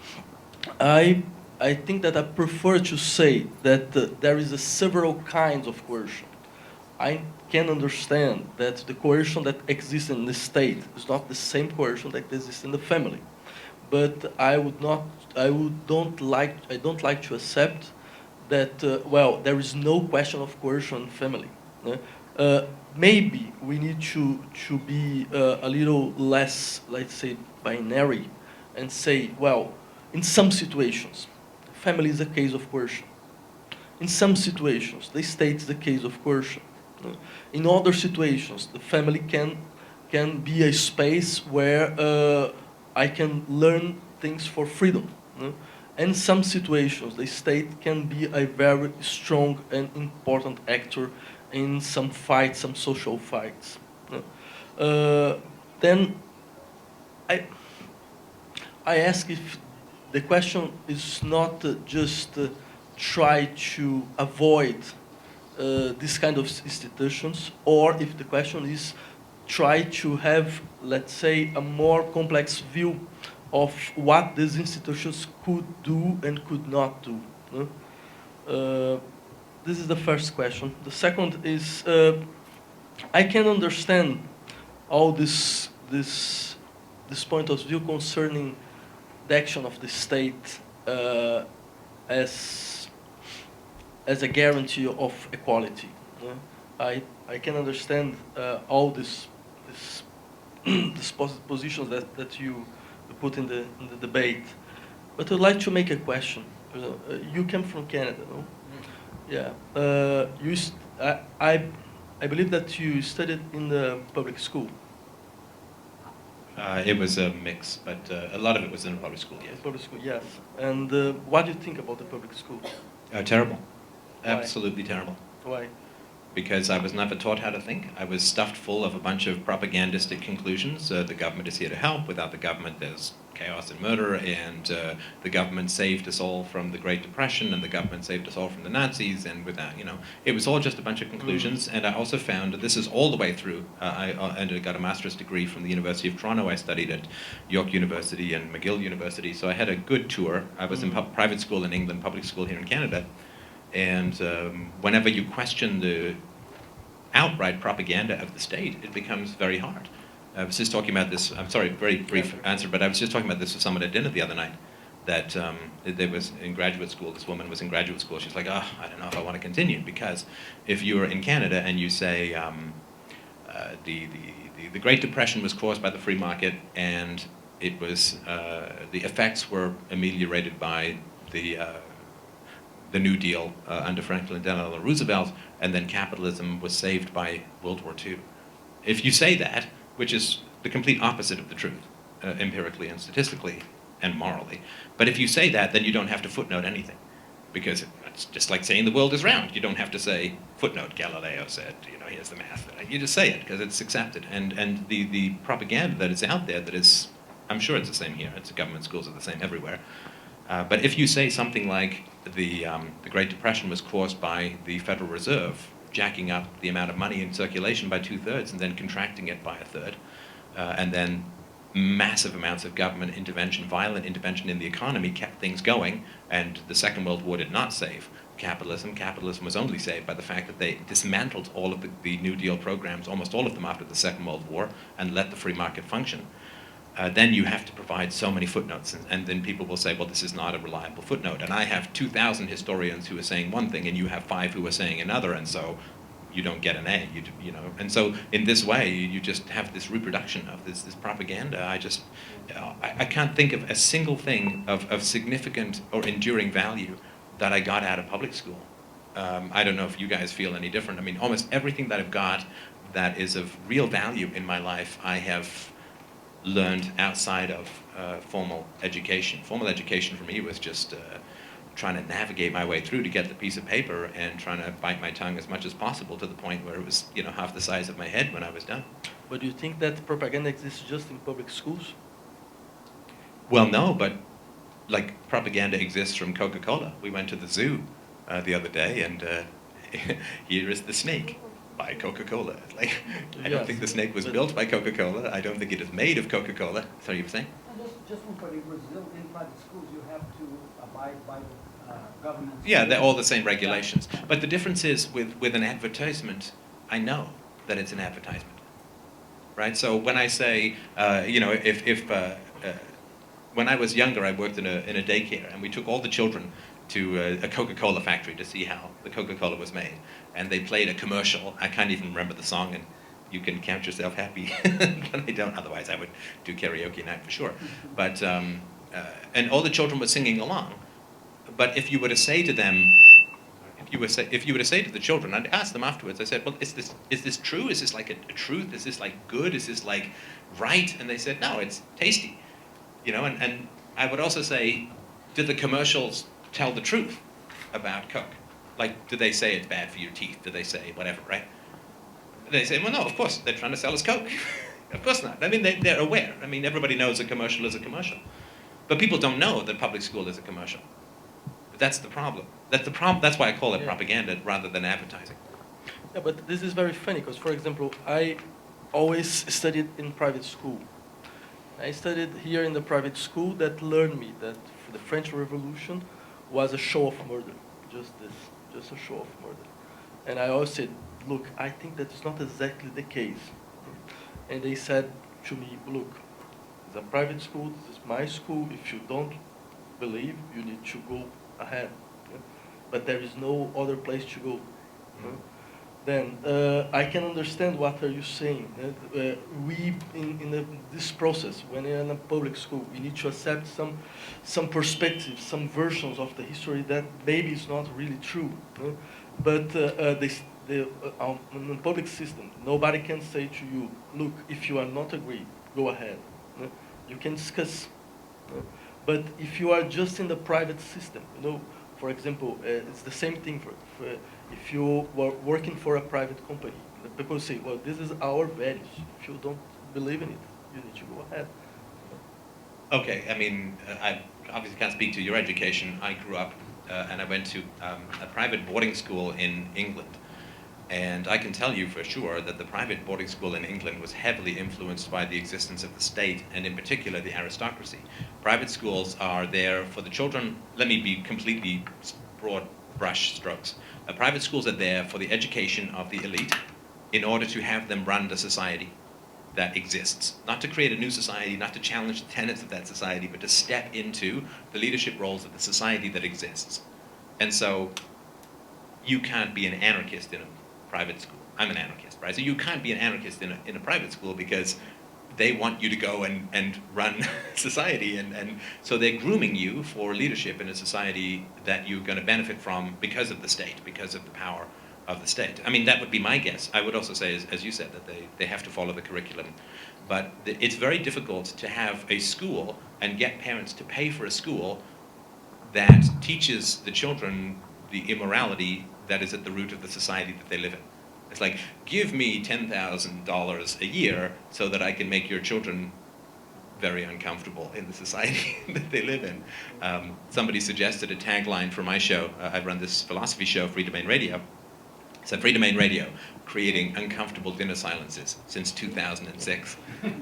I think that I prefer to say that there is several kinds of coercion. I can understand that the coercion that exists in the state is not the same coercion that exists in the family, but I don't like to accept that. Well, there is no question of coercion in family. Maybe we need to be a little less, let's say, binary, and say, well, in some situations, family is a case of coercion. In some situations, the state is a case of coercion. In other situations, the family can be a space where I can learn things for freedom. In some situations, the state can be a very strong and important actor in some fights, some social fights. Then I ask if the question is not just try to avoid this kind of institutions, or if the question is try to have, let's say, a more complex view of what these institutions could do and could not do. This is the first question. The second is, I can understand all this point of view concerning the action of the state as a guarantee of equality. I can understand all these positions that you put in the debate, but I'd like to make a question. You came from Canada, no? Yeah. I believe that you studied in the public school. It was a mix, but a lot of it was in the public school, yes. Public school, yes. And what do you think about the public school? Terrible. Why? Absolutely terrible. Why? Because I was never taught how to think. I was stuffed full of a bunch of propagandistic conclusions. The government is here to help. Without the government, there's chaos and murder. And the government saved us all from the Great Depression, and the government saved us all from the Nazis. And without, it was all just a bunch of conclusions. And I also found that this is all the way through. I got a master's degree from the University of Toronto. I studied at York University and McGill University. So I had a good tour. I was in private school in England, public school here in Canada. And whenever you question the outright propaganda of the state, it becomes very hard. I was just talking about this, I'm sorry, very brief answer, but I was just talking about this with someone at dinner the other night, that there was in graduate school, this woman was in graduate school, she's like, I don't know if I want to continue, because if you're in Canada and you say the Great Depression was caused by the free market, and it was, the effects were ameliorated by the New Deal under Franklin Delano Roosevelt, and then capitalism was saved by World War II. If you say that, which is the complete opposite of the truth, empirically and statistically and morally, but if you say that, then you don't have to footnote anything, because it's just like saying the world is round. You don't have to say, footnote, Galileo said, here's the math. You just say it, because it's accepted. And the propaganda that is out there, that is, I'm sure it's the same here, it's government schools are the same everywhere, but if you say something like the Great Depression was caused by the Federal Reserve, jacking up the amount of money in circulation by 2/3 and then contracting it by 1/3, and then massive amounts of government intervention, violent intervention in the economy kept things going, and the Second World War did not save capitalism. Capitalism was only saved by the fact that they dismantled all of the New Deal programs, almost all of them after the Second World War, and let the free market function. Then you have to provide so many footnotes, and then people will say, well, this is not a reliable footnote. And I have 2,000 historians who are saying one thing, and you have 5 who are saying another, and so you don't get an A, you know. And so in this way, you just have this reproduction of this propaganda. I can't think of a single thing of significant or enduring value that I got out of public school. I don't know if you guys feel any different. I mean, almost everything that I've got that is of real value in my life, I have learned outside of formal education. Formal education for me was just trying to navigate my way through to get the piece of paper and trying to bite my tongue as much as possible to the point where it was, you know, half the size of my head when I was done. But do you think that propaganda exists just in public schools? Well, no, but like propaganda exists from Coca-Cola. We went to the zoo the other day, and here is the snake by Coca-Cola. Like, I don't think the snake was built by Coca-Cola. I don't think it is made of Coca-Cola. Sorry, you were saying? Just one point, in Brazil, in private schools, you have to abide by the government. Yeah, they're all the same regulations. But the difference is with an advertisement, I know that it's an advertisement, right? So when I say, you know, when I was younger, I worked in a daycare, and we took all the children to a Coca-Cola factory to see how the Coca-Cola was made. And they played a commercial. I can't even remember the song, and you can count yourself happy, but I don't. Otherwise, I would do karaoke night for sure. But and all the children were singing along. But if you were to say to them, if you were to say to the children, I'd ask them afterwards. I said, well, is this true? Is this like a truth? Is this like good? Is this like right? And they said, no, it's tasty. You know, and I would also say, did the commercials tell the truth about Coke? Like, do they say it's bad for your teeth? Do they say whatever, right? They say, well, no, of course, they're trying to sell us Coke. Of course not. I mean, they're aware. I mean, everybody knows a commercial is a commercial. But people don't know that public school is a commercial. That's the problem. That's why I call it propaganda rather than advertising. Yeah, but this is very funny because, for example, I always studied in private school. I studied here in the private school that learned me that the French Revolution was a show of murder. Just a show of murder. And I always said, look, I think that's not exactly the case. And they said to me, look, it's a private school, this is my school. If you don't believe, you need to go ahead. But there is no other place to go. Then I can understand what are you saying. We, in this process, when you're in a public school, we need to accept some perspectives, some versions of the history that maybe is not really true. But in the public system, nobody can say to you, look, if you are not agree, go ahead. You can discuss. But if you are just in the private system, you know, for example, it's the same thing if you were working for a private company. The people say, well, this is our values. If you don't believe in it, you need to go ahead. Okay, I mean, I obviously can't speak to your education. I grew up and I went to a private boarding school in England. And I can tell you for sure that the private boarding school in England was heavily influenced by the existence of the state, and in particular the aristocracy. Private schools are there for the children. Let me be completely broad brush strokes. Private schools are there for the education of the elite in order to have them run the society that exists. Not to create a new society, not to challenge the tenets of that society, but to step into the leadership roles of the society that exists. And so you can't be an anarchist in a private school. I'm an anarchist, right? So you can't be an anarchist in a private school because they want you to go and run society, and so they're grooming you for leadership in a society that you're going to benefit from because of the state, because of the power of the state. I mean, that would be my guess. I would also say, as you said, that they have to follow the curriculum. But it's very difficult to have a school and get parents to pay for a school that teaches the children the immorality that is at the root of the society that they live in. It's like, give me $10,000 a year so that I can make your children very uncomfortable in the society that they live in. Somebody suggested a tagline for my show. I run this philosophy show, Free Domain Radio, So Free Domain Radio, creating uncomfortable dinner silences since 2006.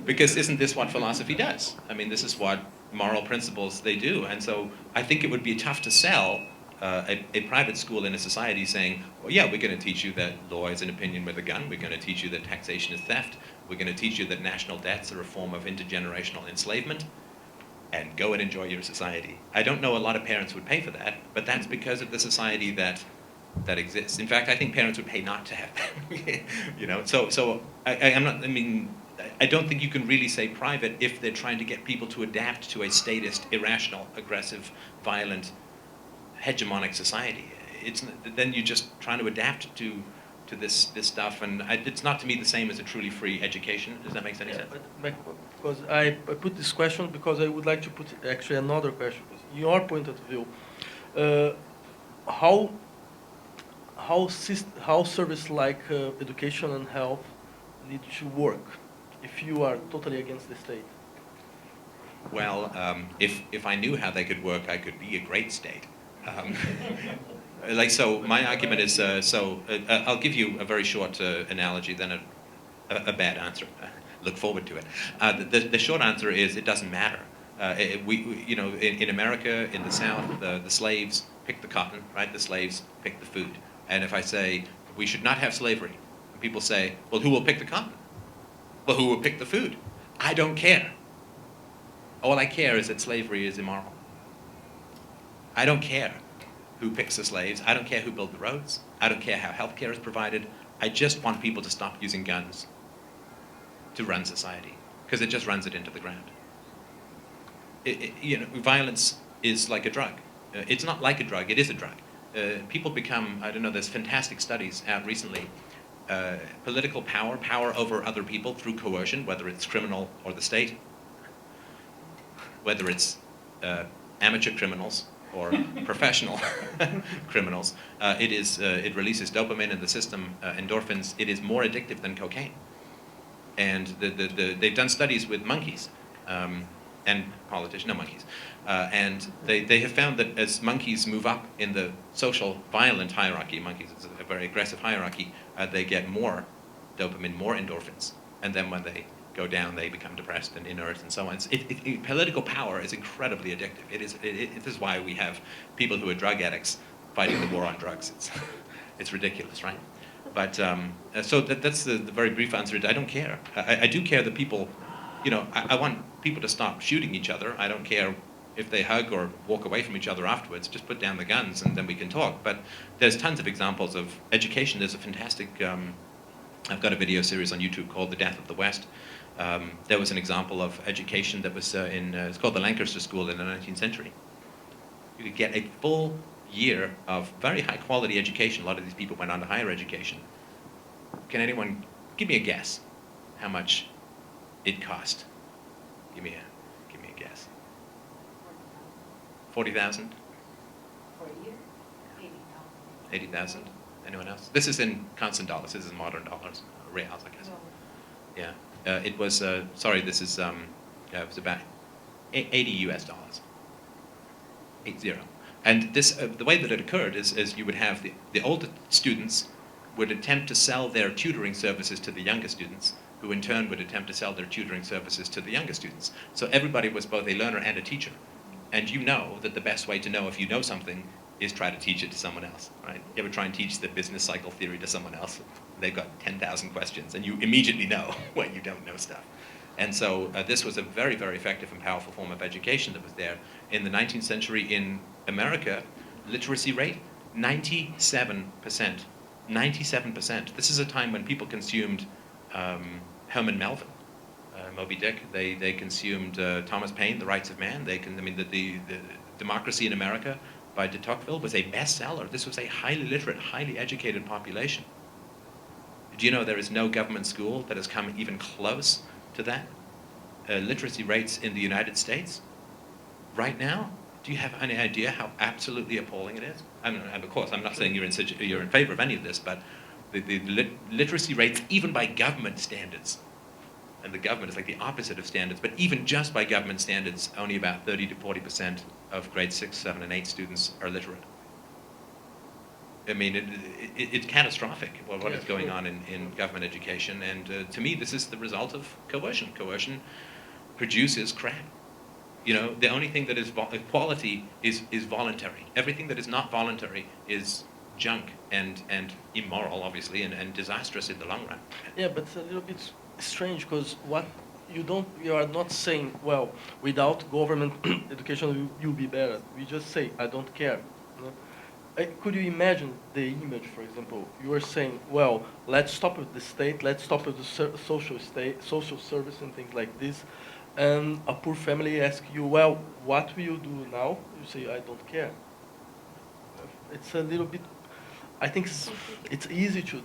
Because isn't this what philosophy does? I mean, this is what moral principles they do. And so I think it would be tough to sell a private school in a society saying, well, yeah, we're going to teach you that law is an opinion with a gun. We're going to teach you that taxation is theft. We're going to teach you that national debts are a form of intergenerational enslavement. And go and enjoy your society. I don't know a lot of parents would pay for that, but that's because of the society that exists. In fact, I think parents would pay not to have that. You know, so I'm not. I mean, I don't think you can really say private if they're trying to get people to adapt to a statist, irrational, aggressive, violent, hegemonic society. It's then you're just trying to adapt to this stuff, and it's not to me the same as a truly free education. Does that make any sense? But because I put this question because I would like to put actually another question. Your point of view, how service like education and health need to work if you are totally against the state? Well, if I knew how they could work, I could be a great state. Like, so my argument is, I'll give you a very short analogy, then a bad answer. Look forward to it. The short answer is it doesn't matter. You know, in America, in the South, the slaves picked the cotton, right? The slaves picked the food. And if I say we should not have slavery, people say, well, who will pick the cotton? Well, who will pick the food? I don't care. All I care is that slavery is immoral. I don't care who picks the slaves. I don't care who built the roads. I don't care how healthcare is provided. I just want people to stop using guns to run society, because it just runs it into the ground. You know, violence is like a drug. It's not like a drug, it is a drug. People become, I don't know, there's fantastic studies out recently. Political power over other people through coercion, whether it's criminal or the state, whether it's amateur criminals or professional criminals, it releases dopamine in the system, endorphins. It is more addictive than cocaine. And they've done studies with monkeys and politicians, no monkeys. And they have found that as monkeys move up in the social violent hierarchy, monkeys is a very aggressive hierarchy, they get more dopamine, more endorphins. And then when they go down, they become depressed and inert and so on. Political power is incredibly addictive. It is why we have people who are drug addicts fighting the war on drugs. It's ridiculous, right? But so that's the very brief answer. I don't care. I do care that people, you know, I want people to stop shooting each other. I don't care if they hug or walk away from each other afterwards. Just put down the guns and then we can talk. But there's tons of examples of education. There's a fantastic, I've got a video series on YouTube called The Death of the West. There was an example of education that was it's called the Lancaster School in the 19th century. You could get a full year of very high quality education. A lot of these people went on to higher education. Can anyone give me a guess how much it cost? Give me a guess. 40,000? For a year, 80,000. 80,000? Anyone else? This is in constant dollars. This is modern dollars, reals, I guess. Yeah. It was, sorry, this is, it was about 80 US dollars. 80. And this, the way that it occurred is you would have the older students would attempt to sell their tutoring services to the younger students, who in turn would attempt to sell their tutoring services to the younger students. So everybody was both a learner and a teacher. And you know that the best way to know if you know something is try to teach it to someone else, right? You ever try and teach the business cycle theory to someone else? They've got 10,000 questions, and you immediately know when you don't know stuff. And so this was a very, very effective and powerful form of education that was there. In the 19th century in America, literacy rate, 97%. 97%. This is a time when people consumed Herman Melville, Moby Dick. They consumed Thomas Paine, The Rights of Man. The Democracy in America by de Tocqueville was a bestseller. This was a highly literate, highly educated population. Do you know there is no government school that has come even close to that? Literacy rates in the United States right now, do you have any idea how absolutely appalling it is? I mean, of course, I'm not saying you're in favor of any of this, but the literacy rates, even by government standards, and the government is like the opposite of standards, but even just by government standards, only about 30 to 40% of grade 6, 7, and 8 students are literate. I mean, it's catastrophic what is going on in government education, and to me, this is the result of coercion. Coercion produces crap. You know, the only thing that is equality is voluntary. Everything that is not voluntary is junk and immoral, obviously, and disastrous in the long run. Yeah, but it's a little bit strange because you are not saying, well, without government education you'll be better. We just say, I don't care. You know? Could you imagine the image, for example? You are saying, well, let's stop with the state, let's stop with the social service and things like this. And a poor family asks you, well, what will you do now? You say, I don't care. It's a little bit, I think it's easy to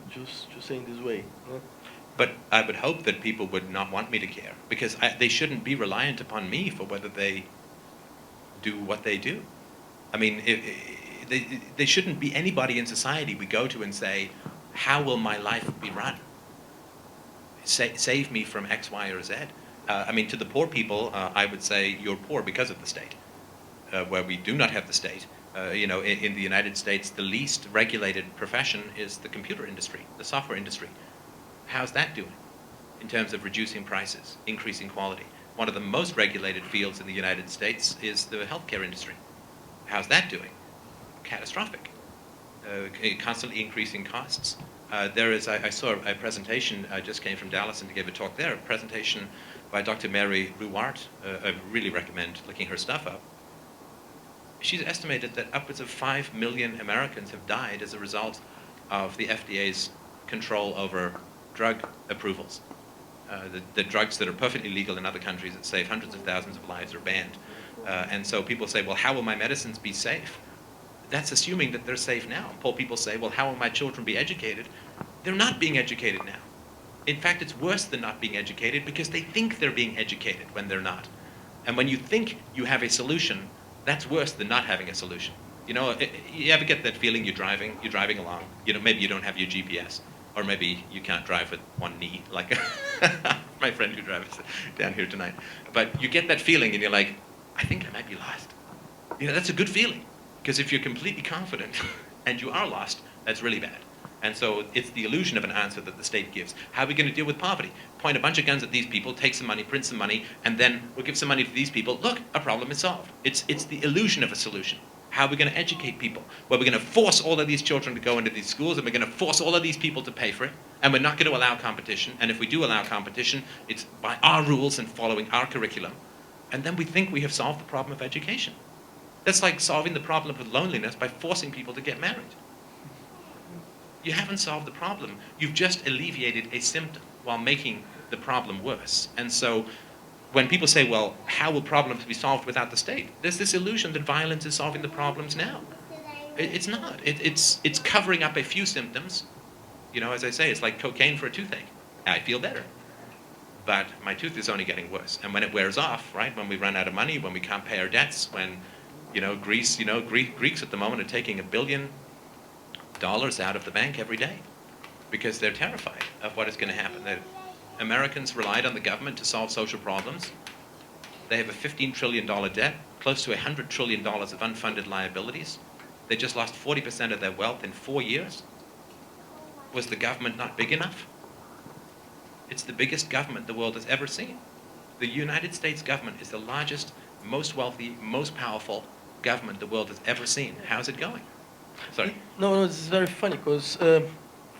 say in this way. You know? But I would hope that people would not want me to care, because they shouldn't be reliant upon me for whether they do what they do. I mean, they shouldn't be anybody in society we go to and say, how will my life be run? Save me from X, Y, or Z. I mean, to the poor people, I would say you're poor because of the state. Where we do not have the state, you know, in the United States, the least regulated profession is the computer industry, the software industry. How's that doing in terms of reducing prices, increasing quality? One of the most regulated fields in the United States is the healthcare industry. How's that doing? Catastrophic. Constantly increasing costs. I saw a presentation, I just came from Dallas and gave a talk there, a presentation by Dr. Mary Ruwart. I really recommend looking her stuff up. She's estimated that upwards of 5 million Americans have died as a result of the FDA's control over drug approvals. The drugs that are perfectly legal in other countries that save hundreds of thousands of lives are banned. And so people say, well, how will my medicines be safe? That's assuming that they're safe now. Poor people say, well, how will my children be educated? They're not being educated now. In fact, it's worse than not being educated because they think they're being educated when they're not. And when you think you have a solution, that's worse than not having a solution. You know, you ever get that feeling you're driving along, you know, maybe you don't have your GPS, or maybe you can't drive with one knee, like my friend who drives down here tonight. But you get that feeling and you're like, I think I might be lost. You know, that's a good feeling. Because if you're completely confident and you are lost, that's really bad. And so it's the illusion of an answer that the state gives. How are we going to deal with poverty? Point a bunch of guns at these people, take some money, print some money, and then we'll give some money to these people. Look, a problem is solved. It's the illusion of a solution. How are we going to educate people? Well, we're going to force all of these children to go into these schools, and we're going to force all of these people to pay for it, and we're not going to allow competition. And if we do allow competition, it's by our rules and following our curriculum. And then we think we have solved the problem of education. That's like solving the problem with loneliness by forcing people to get married. You haven't solved the problem. You've just alleviated a symptom while making the problem worse. And so when people say, well, how will problems be solved without the state? There's this illusion that violence is solving the problems now. It's not. It's covering up a few symptoms. You know, as I say, it's like cocaine for a toothache. I feel better. But my tooth is only getting worse. And when it wears off, right, when we run out of money, when we can't pay our debts, when Greece, Greeks at the moment are taking $1 billion out of the bank every day because they're terrified of what is going to happen. Americans relied on the government to solve social problems. They have a $15 trillion debt, close to $100 trillion of unfunded liabilities. They just lost 40% of their wealth in 4 years. Was the government not big enough? It's the biggest government the world has ever seen. The United States government is the largest, most wealthy, most powerful government the world has ever seen. How's it going? Sorry? No, this is very funny because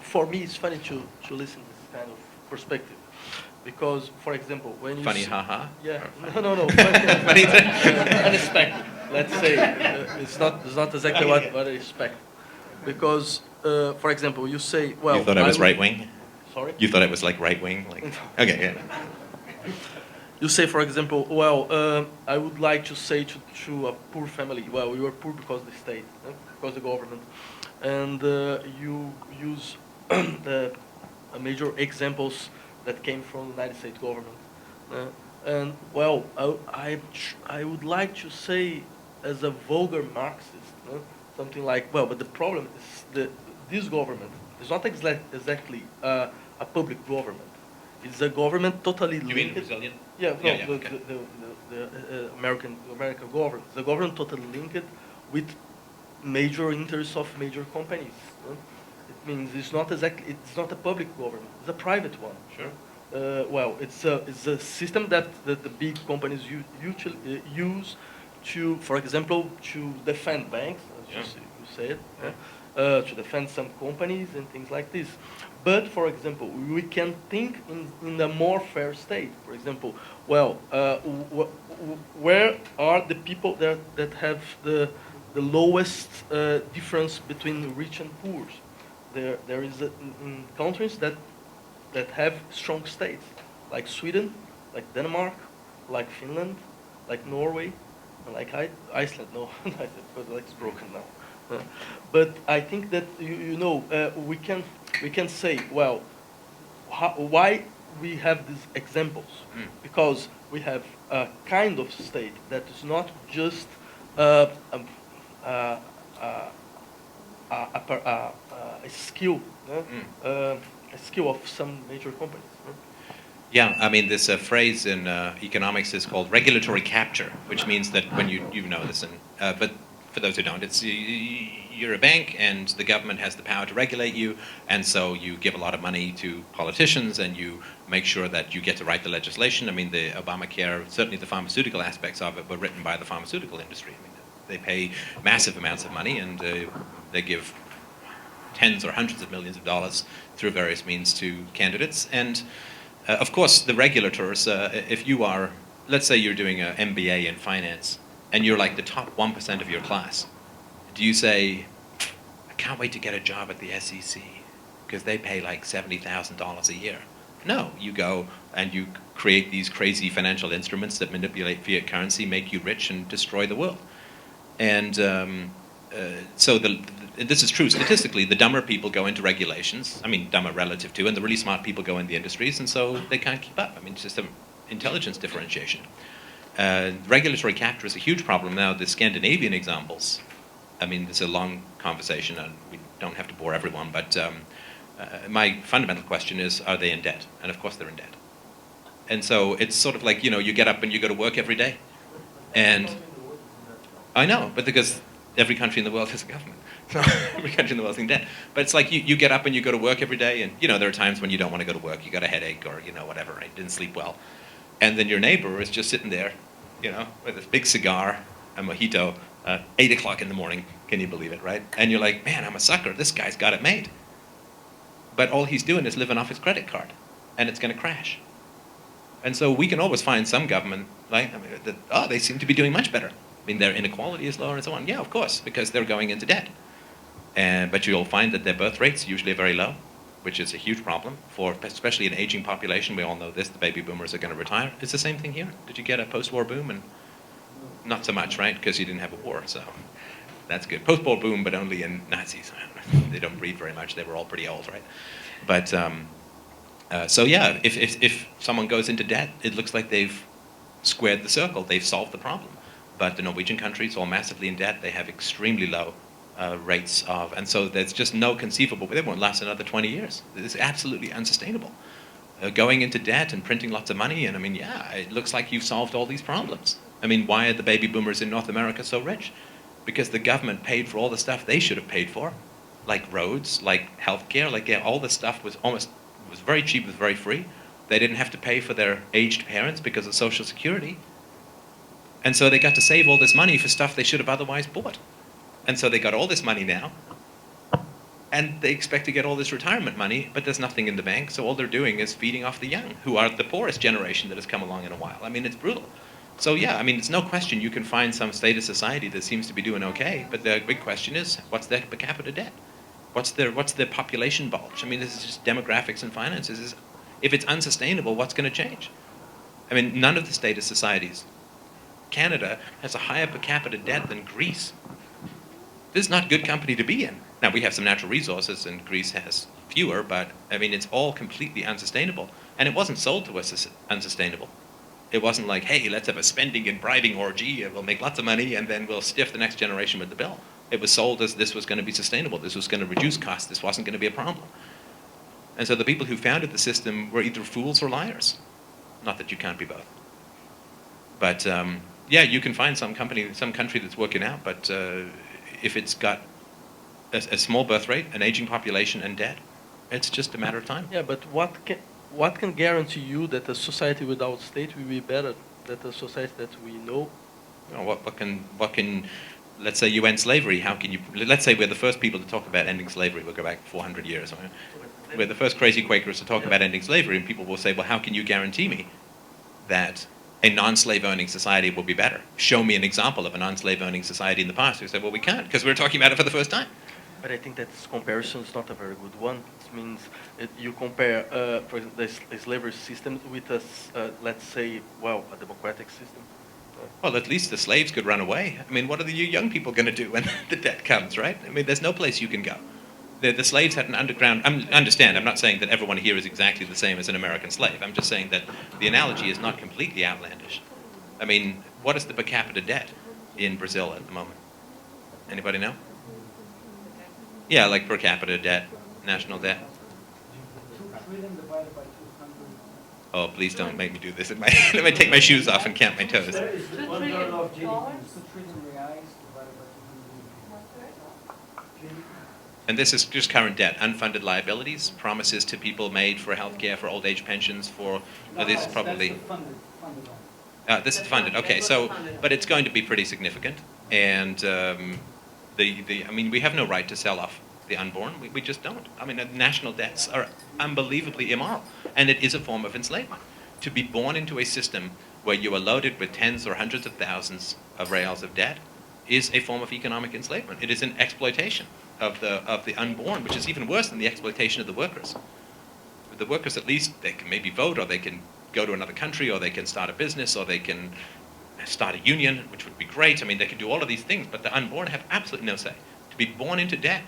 for me it's funny to listen to this kind of perspective. Because, for example, when you... Funny, haha? Yeah, no. Funny, unexpected, let's say. It's not exactly what I expect. Because, for example, you say, well... You thought I was right-wing? Sorry? You thought it was like right-wing? Like, okay, yeah. You say, for example, well, I would like to say to a poor family, well, you are poor because of the state, because of the government. And you use major examples that came from the United States government. And, well, I would like to say, as a vulgar Marxist, something like, well, but the problem is this government is not exactly a public government. It's a government totally linked. You mean Brazilian? Yeah, no, yeah, okay. the American government. The government totally linked with major interests of major companies. It means it's not a public government, it's a private one. Sure. Well, it's a system that the big companies usually use to, for example, to defend banks, as you said, to defend some companies and things like this. But, for example, we can think in a more fair state. For example, well, where are the people that have the lowest difference between rich and poor? There is in countries that have strong states, like Sweden, like Denmark, like Finland, like Norway, and like Iceland. No, because it's broken now. But I think that we can say, well, why we have these examples? Because we have a kind of state that is not just a skill. A skill of some major companies. Yeah, I mean, this phrase in economics is called regulatory capture, which means that when you know this, but for those who don't, it's you're a bank and the government has the power to regulate you, and so you give a lot of money to politicians and you make sure that you get to write the legislation. I mean, the Obamacare, certainly the pharmaceutical aspects of it, were written by the pharmaceutical industry. I mean, they pay massive amounts of money and they give tens or hundreds of millions of dollars through various means to candidates. And of course, the regulators, if you are, let's say you're doing an MBA in finance, and you're like the top 1% of your class, do you say, I can't wait to get a job at the SEC, because they pay like $70,000 a year? No, you go and you create these crazy financial instruments that manipulate fiat currency, make you rich, and destroy the world. And so this is true statistically. The dumber people go into regulations. I mean, dumber relative to, and the really smart people go in the industries, and so they can't keep up. I mean, it's just an intelligence differentiation. Regulatory capture is a huge problem. Now, the Scandinavian examples, I mean, it's a long conversation, and we don't have to bore everyone, but my fundamental question is, are they in debt? And of course they're in debt. And so it's sort of like, you get up and you go to work every day. And I know, but because every country in the world has a government. So every country in the world is in debt. But it's like you get up and you go to work every day, and there are times when you don't want to go to work. You got a headache or whatever, right? Didn't sleep well. And then your neighbor is just sitting there, with a big cigar, a mojito, 8 o'clock in the morning. Can you believe it, right? And you're like, man, I'm a sucker. This guy's got it made. But all he's doing is living off his credit card, and it's going to crash. And so we can always find some government, they seem to be doing much better. I mean, their inequality is lower and so on. Yeah, of course, because they're going into debt. But you'll find that their birth rates usually are very low, which is a huge problem for especially an aging population. We all know this, the baby boomers are going to retire. It's the same thing here. Did you get a post-war boom? And not so much, right? Because you didn't have a war, so that's good. Post-war boom, but only in Nazis. They don't breed very much. They were all pretty old, right? But so yeah, if someone goes into debt, it looks like they've squared the circle. They've solved the problem. But the Norwegian countries, all massively in debt, they have extremely low rates of, and so there's just no conceivable, they won't last another 20 years. It's absolutely unsustainable. Going into debt and printing lots of money, and I mean, yeah, it looks like you've solved all these problems. I mean, why are the baby boomers in North America so rich? Because the government paid for all the stuff they should have paid for, like roads, like healthcare, all the stuff was very cheap, was very free. They didn't have to pay for their aged parents because of Social Security. And so they got to save all this money for stuff they should have otherwise bought. And so they got all this money now, and they expect to get all this retirement money, but there's nothing in the bank, so all they're doing is feeding off the young, who are the poorest generation that has come along in a while. I mean, it's brutal. So yeah, I mean, it's no question you can find some state of society that seems to be doing okay, but the big question is, what's their per capita debt? What's their population bulge? I mean, this is just demographics and finances. If it's unsustainable, what's going to change? I mean, none of the state of societies. Canada has a higher per capita debt than Greece. This is not good company to be in. Now, we have some natural resources, and Greece has fewer, but, I mean, it's all completely unsustainable. And it wasn't sold to us as unsustainable. It wasn't like, hey, let's have a spending and bribing orgy, and we'll make lots of money, and then we'll stiff the next generation with the bill. It was sold as this was going to be sustainable. This was going to reduce costs. This wasn't going to be a problem. And so the people who founded the system were either fools or liars. Not that you can't be both. But, yeah, you can find some country that's working out, but if it's got a small birth rate, an aging population, and dead, it's just a matter of time. Yeah, but what can guarantee you that a society without state will be better than a society that we know? You know, what can, let's say you end slavery, how can you, let's say we're the first people to talk about ending slavery, we'll go back 400 years. We're the first crazy Quakers to talk about ending slavery, and people will say, well, how can you guarantee me that a non-slave owning society will be better? Show me an example of a non-slave owning society in the past. We say, well, we can't, because we're talking about it for the first time. But I think that this comparison is not a very good one. It means you compare, for example, the slavery system with let's say, well, a democratic system. Well, at least the slaves could run away. I mean, what are you young people going to do when the debt comes, right? I mean, there's no place you can go. The slaves had an underground, understand, I'm not saying that everyone here is exactly the same as an American slave. I'm just saying that the analogy is not completely outlandish. I mean, what is the per capita debt in Brazil at the moment? Anybody know? Yeah, like per capita debt, national debt. 2 trillion divided by 200. Oh, please don't make me do this. Let me take my shoes off and count my toes. There is $2 one trillion third of GDP. 2 dollars? trillion reais divided by 200. And this is just current debt, unfunded liabilities, promises to people made for healthcare, for old age pensions, for this probably. That's the funded one. This is funded. Okay, so but it's going to be pretty significant, and I mean, we have no right to sell off the unborn. We just don't. I mean, national debts are unbelievably immoral, and it is a form of enslavement. To be born into a system where you are loaded with tens or hundreds of thousands of reals of debt is a form of economic enslavement. It is an exploitation of the unborn, which is even worse than the exploitation of the workers. With the workers, at least they can maybe vote, or they can go to another country, or they can start a business, or they can start a union, which would be great. I mean, they can do all of these things, but the unborn have absolutely no say. To be born into debt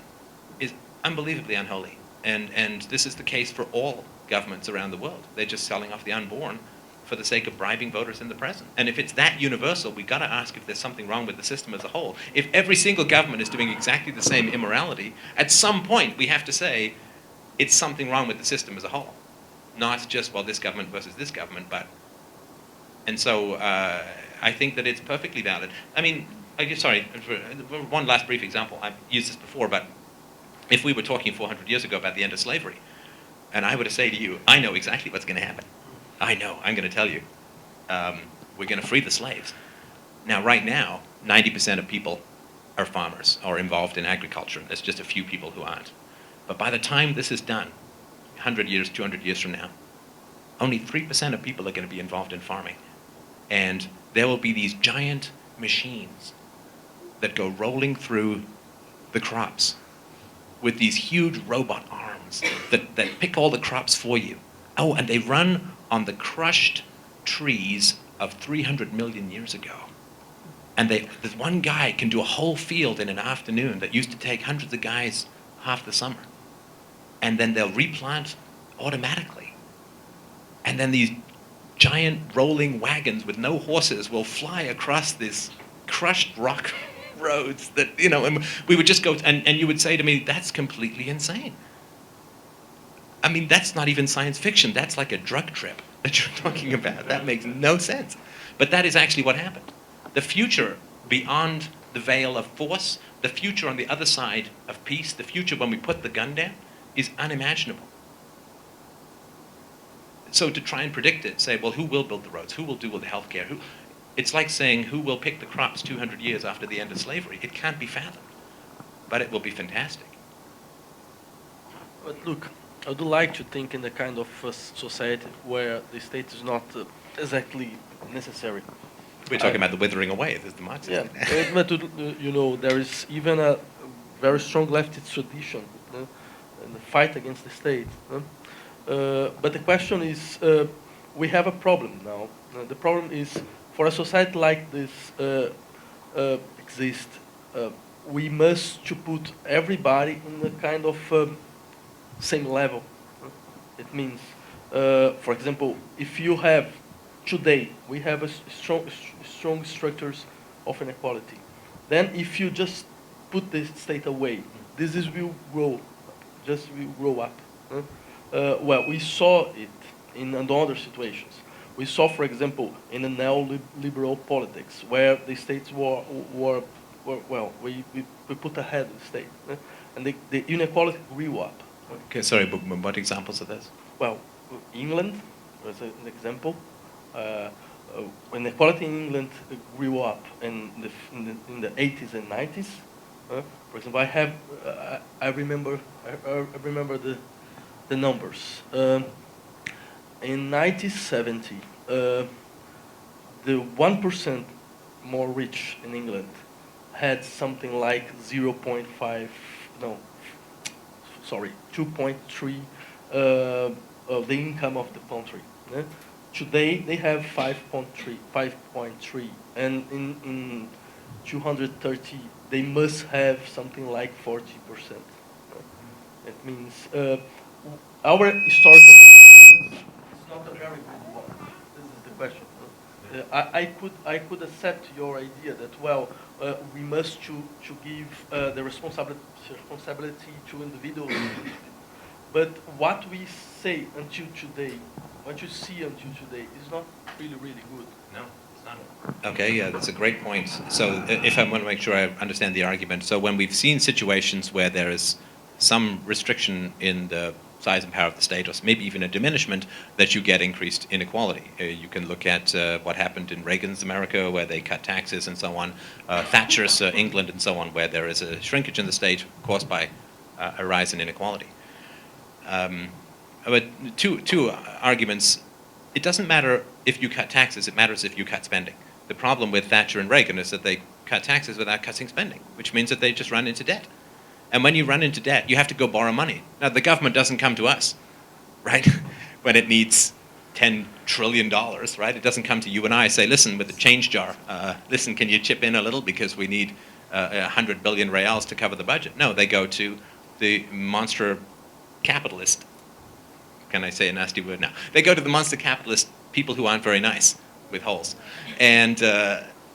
is unbelievably unholy, and this is the case for all governments around the world. They're just selling off the unborn for the sake of bribing voters in the present. And if it's that universal, we've got to ask if there's something wrong with the system as a whole. If every single government is doing exactly the same immorality, at some point we have to say it's something wrong with the system as a whole. Not just, well, this government versus this government, but... And so I think that it's perfectly valid. I mean, sorry, one last brief example. I've used this before, but if we were talking 400 years ago about the end of slavery, and I were to say to you, I know exactly what's going to happen. I know, I'm going to tell you. We're going to free the slaves. Now, right now, 90% of people are farmers or involved in agriculture. There's just a few people who aren't. But by the time this is done, 100 years, 200 years from now, only 3% of people are going to be involved in farming. And there will be these giant machines that go rolling through the crops with these huge robot arms that pick all the crops for you. Oh, and they run on the crushed trees of 300 million years ago. And this one guy can do a whole field in an afternoon that used to take hundreds of guys half the summer. And then they'll replant automatically. And then these giant rolling wagons with no horses will fly across this crushed rock roads that, you know, and we would just go, and you would say to me, that's completely insane. I mean, that's not even science fiction. That's like a drug trip that you're talking about. That makes no sense. But that is actually what happened. The future beyond the veil of force, the future on the other side of peace, the future when we put the gun down, is unimaginable. So to try and predict it, say, well, who will build the roads? Who will do all the healthcare? It's like saying, who will pick the crops 200 years after the end of slavery? It can't be fathomed. But it will be fantastic. But look, I would like to think in the kind of society where the state is not exactly necessary. We're talking about the withering away. There's the Marxism. Yeah, but you know, there is even a very strong leftist tradition in the fight against the state. But the question is, we have a problem now. The problem is, for a society like this exist, we must to put everybody in the kind of same level. It means, for example, if you have today, we have a strong structures of inequality. Then if you just put the state away, will grow up. Well, we saw it in other situations. We saw, for example, in the neoliberal politics, where the states were we put ahead the state, and the inequality grew up. Okay, sorry, but what examples of this? Well, England, as an example, inequality in England grew up in the 80s and 90s. For example, I remember the numbers. In 1970, the 1% more rich in England had something like 2.3 of the income of the country. Today they have 5.3, and in 230 they must have something like 40%. It means our historical experience is not a very good one. This is the question. I could accept your idea that we must to give the responsibility to individuals, but what we say until today, what you see until today, is not really good. No, it's not. Okay, yeah, that's a great point. So if I want to make sure I understand the argument, so when we've seen situations where there is some restriction in the size and power of the state, or maybe even a diminishment, that you get increased inequality. You can look at what happened in Reagan's America, where they cut taxes and so on, Thatcher's England and so on, where there is a shrinkage in the state caused by a rise in inequality. But two arguments. It doesn't matter if you cut taxes, it matters if you cut spending. The problem with Thatcher and Reagan is that they cut taxes without cutting spending, which means that they just run into debt. And when you run into debt, you have to go borrow money. Now, the government doesn't come to us, right? When it needs $10 trillion, right? It doesn't come to you and I, say, listen, with the change jar, listen, can you chip in a little because we need 100 billion reals to cover the budget? No, they go to the monster capitalist. Can I say a nasty word now? They go to the monster capitalist people who aren't very nice, with holes. And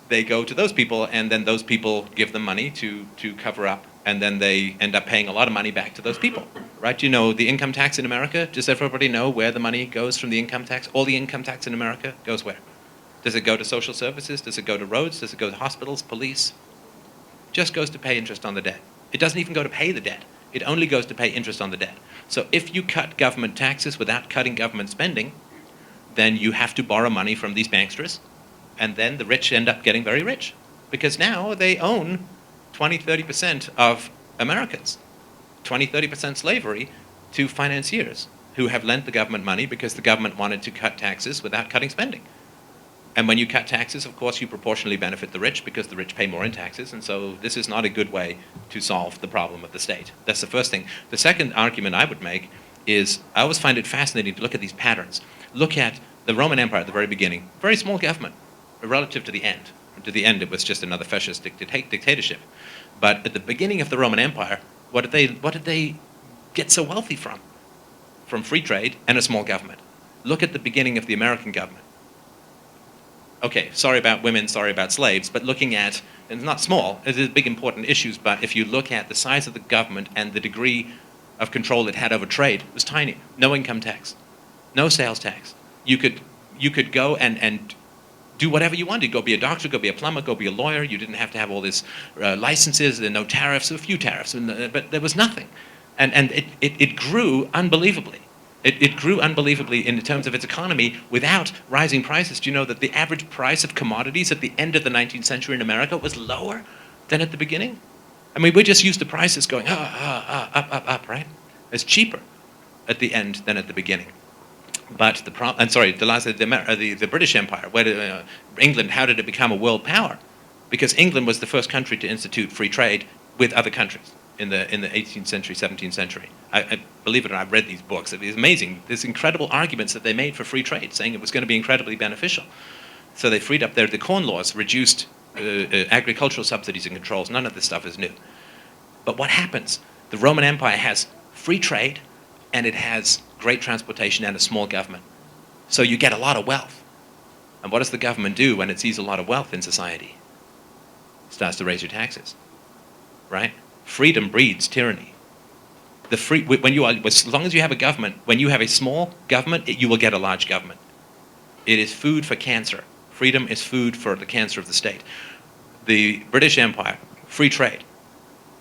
they go to those people, and then those people give them money to cover up, and then they end up paying a lot of money back to those people, right? You know the income tax in America? Does everybody know where the money goes from the income tax? All the income tax in America goes where? Does it go to social services? Does it go to roads? Does it go to hospitals, police? Just goes to pay interest on the debt. It doesn't even go to pay the debt. It only goes to pay interest on the debt. So if you cut government taxes without cutting government spending, then you have to borrow money from these banksters, and then the rich end up getting very rich, because now they own 20-30% of Americans, 20-30% slavery to financiers who have lent the government money because the government wanted to cut taxes without cutting spending. And when you cut taxes, of course, you proportionally benefit the rich because the rich pay more in taxes, and so this is not a good way to solve the problem of the state. That's the first thing. The second argument I would make is I always find it fascinating to look at these patterns. Look at the Roman Empire at the very beginning, very small government relative to the end. To the end, it was just another fascist dictatorship. But at the beginning of the Roman Empire, what did they get so wealthy from? From free trade and a small government. Look at the beginning of the American government. Okay, sorry about women, sorry about slaves, but looking at, and it's not small, it is big important issues, but if you look at the size of the government and the degree of control it had over trade, it was tiny. No income tax, no sales tax. You could go and do whatever you wanted. Go be a doctor, go be a plumber, go be a lawyer. You didn't have to have all these licenses, there no tariffs, a few tariffs, but there was nothing. And it grew unbelievably. It grew unbelievably in terms of its economy without rising prices. Do you know that the average price of commodities at the end of the 19th century in America was lower than at the beginning? I mean, we just used to prices going up, right? It's cheaper at the end than at the beginning. But the British Empire, England, how did it become a world power? Because England was the first country to institute free trade with other countries in the 18th century, 17th century. I believe it or not, I've read these books. It's amazing. There's incredible arguments that they made for free trade, saying it was going to be incredibly beneficial. So they freed up the corn laws, reduced agricultural subsidies and controls. None of this stuff is new. But what happens? The Roman Empire has free trade, and it has great transportation and a small government. So you get a lot of wealth. And what does the government do when it sees a lot of wealth in society? It starts to raise your taxes, right? Freedom breeds tyranny. As long as you have a government, when you have a small government, you will get a large government. It is food for cancer. Freedom is food for the cancer of the state. The British Empire, free trade,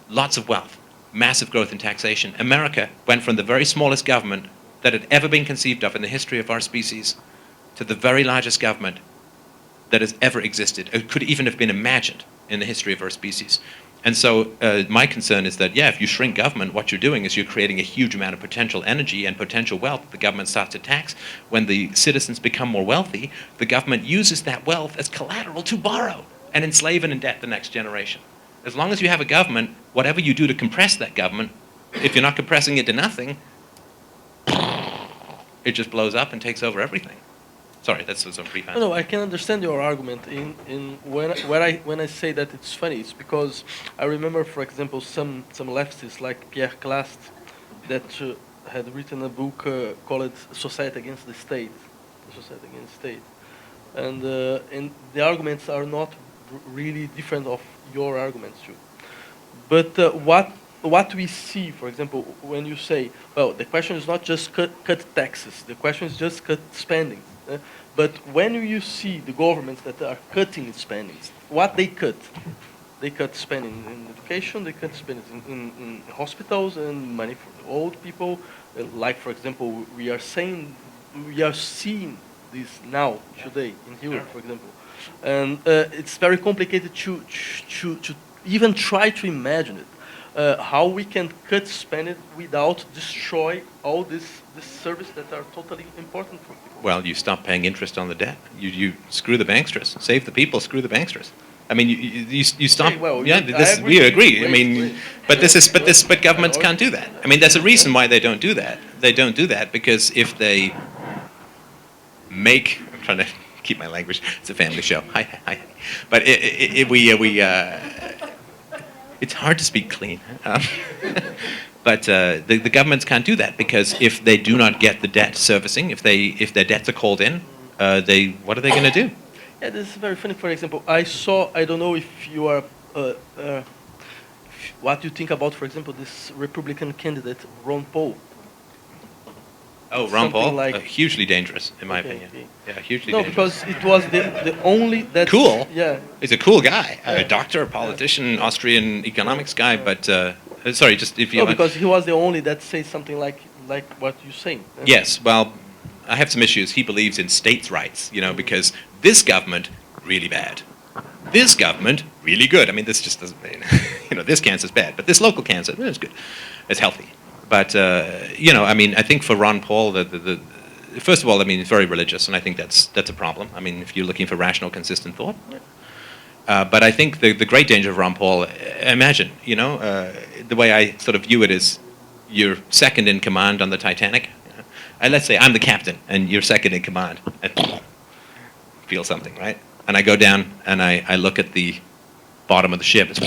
lots of wealth, massive growth in taxation. America went from the very smallest government that had ever been conceived of in the history of our species to the very largest government that has ever existed, or could even have been imagined in the history of our species. And so my concern is that, yeah, if you shrink government, what you're doing is you're creating a huge amount of potential energy and potential wealth that the government starts to tax. When the citizens become more wealthy, the government uses that wealth as collateral to borrow and enslave and indebt the next generation. As long as you have a government, whatever you do to compress that government, if you're not compressing it to nothing, it just blows up and takes over everything. Sorry, that's some brief answer. No, I can understand your argument. When I say that it's funny, it's because I remember, for example, some leftists like Pierre Clastres that had written a book called "Society Against the State," the Society Against the State, and the arguments are not really different of your arguments too. But what we see, for example, when you say, well, the question is not just cut taxes, the question is just cut spending. But when you see the governments that are cutting spending, what they cut spending in education, they cut spending in hospitals and money for the old people. Like, for example, we are seeing this now, today, in Europe, for example. And it's very complicated to even try to imagine it. How we can cut spending without destroy all this service that are totally important for people. Well, you stop paying interest on the debt. You screw the banksters. Save the people, screw the banksters. I mean, you stop. Okay, well, yeah, we agree. I mean, but governments can't do that. I mean, there's a reason why they don't do that. They don't do that because if they make, I'm trying to keep my language. It's a family show. Hi. But it's hard to speak clean. But the governments can't do that because if they do not get the debt servicing, if their debts are called in, what are they going to do? Yeah, this is very funny. For example, I don't know if you are, what you think about, for example, this Republican candidate, Ron Paul. Oh, Ron Paul? Like hugely dangerous, in my opinion. Okay. Yeah, hugely dangerous. No, because it was the only that... Cool? Yeah. He's a cool guy. A doctor, a politician, Austrian economics guy, but... sorry, just if you... No, because he was the only that says something like what you're saying. Yes, well, I have some issues. He believes in states' rights, because this government, really bad. This government, really good. I mean, this just doesn't mean... this cancer's bad, but this local cancer, it's good. It's healthy. But, I mean, I think for Ron Paul, first of all, I mean, he's very religious, and I think that's a problem. I mean, if you're looking for rational, consistent thought. But I think the great danger of Ron Paul, imagine, the way I sort of view it is you're second in command on the Titanic. And let's say I'm the captain, and you're second in command. And feel something, right? And I go down, and I look at the bottom of the ship. It's,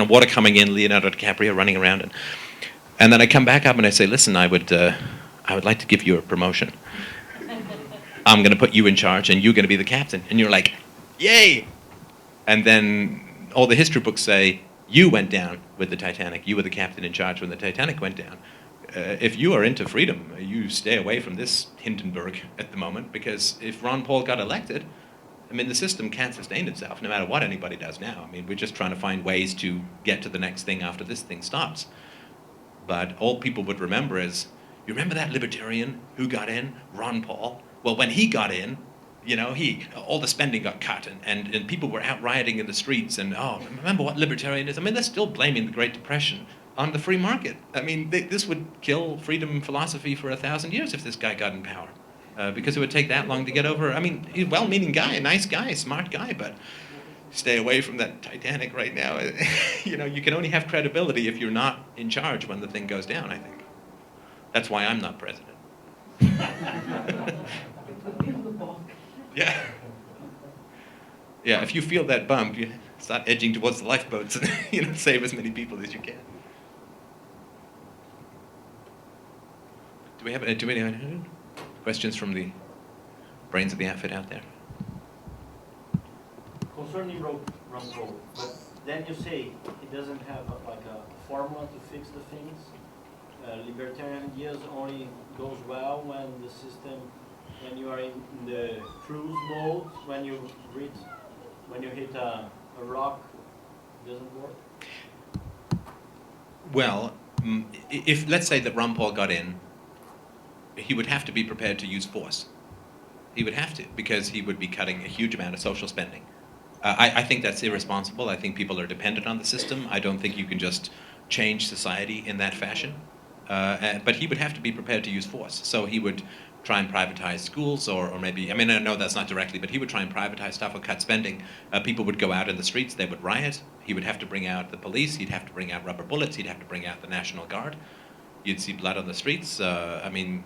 water coming in, Leonardo DiCaprio running around, and then I come back up and I say, listen, I would like to give you a promotion. I'm going to put you in charge and you're going to be the captain. And you're like, yay! And then all the history books say, you went down with the Titanic. You were the captain in charge when the Titanic went down. If you are into freedom, you stay away from this Hindenburg at the moment, because if Ron Paul got elected, I mean, the system can't sustain itself no matter what anybody does now. I mean, we're just trying to find ways to get to the next thing after this thing stops. But all people would remember is, you remember that libertarian who got in, Ron Paul? Well, when he got in, all the spending got cut, and people were out rioting in the streets, and remember what libertarian is? I mean, they're still blaming the Great Depression on the free market. I mean, this would kill freedom philosophy for 1,000 years if this guy got in power, because it would take that long to get over. I mean, he's a well-meaning guy, a nice guy, smart guy, but stay away from that Titanic right now. You can only have credibility if you're not in charge when the thing goes down, I think. That's why I'm not president. Yeah. Yeah, if you feel that bump, you start edging towards the lifeboats and save as many people as you can. Do we have any questions from the brains of the outfit out there? Concerning Ron Paul, but then you say it doesn't have a formula to fix the things. Libertarian ideas only goes well when the system, when you are in the cruise mode, when you hit a rock doesn't work? Well, if let's say that Ron Paul got in, he would have to be prepared to use force. He would have to, because he would be cutting a huge amount of social spending. I think that's irresponsible. I think people are dependent on the system. I don't think you can just change society in that fashion. But he would have to be prepared to use force. So he would try and privatize schools, or maybe, I mean, I know that's not directly, but he would try and privatize stuff or cut spending. People would go out in the streets, they would riot. He would have to bring out the police, he'd have to bring out rubber bullets, he'd have to bring out the National Guard. You'd see blood on the streets. I mean,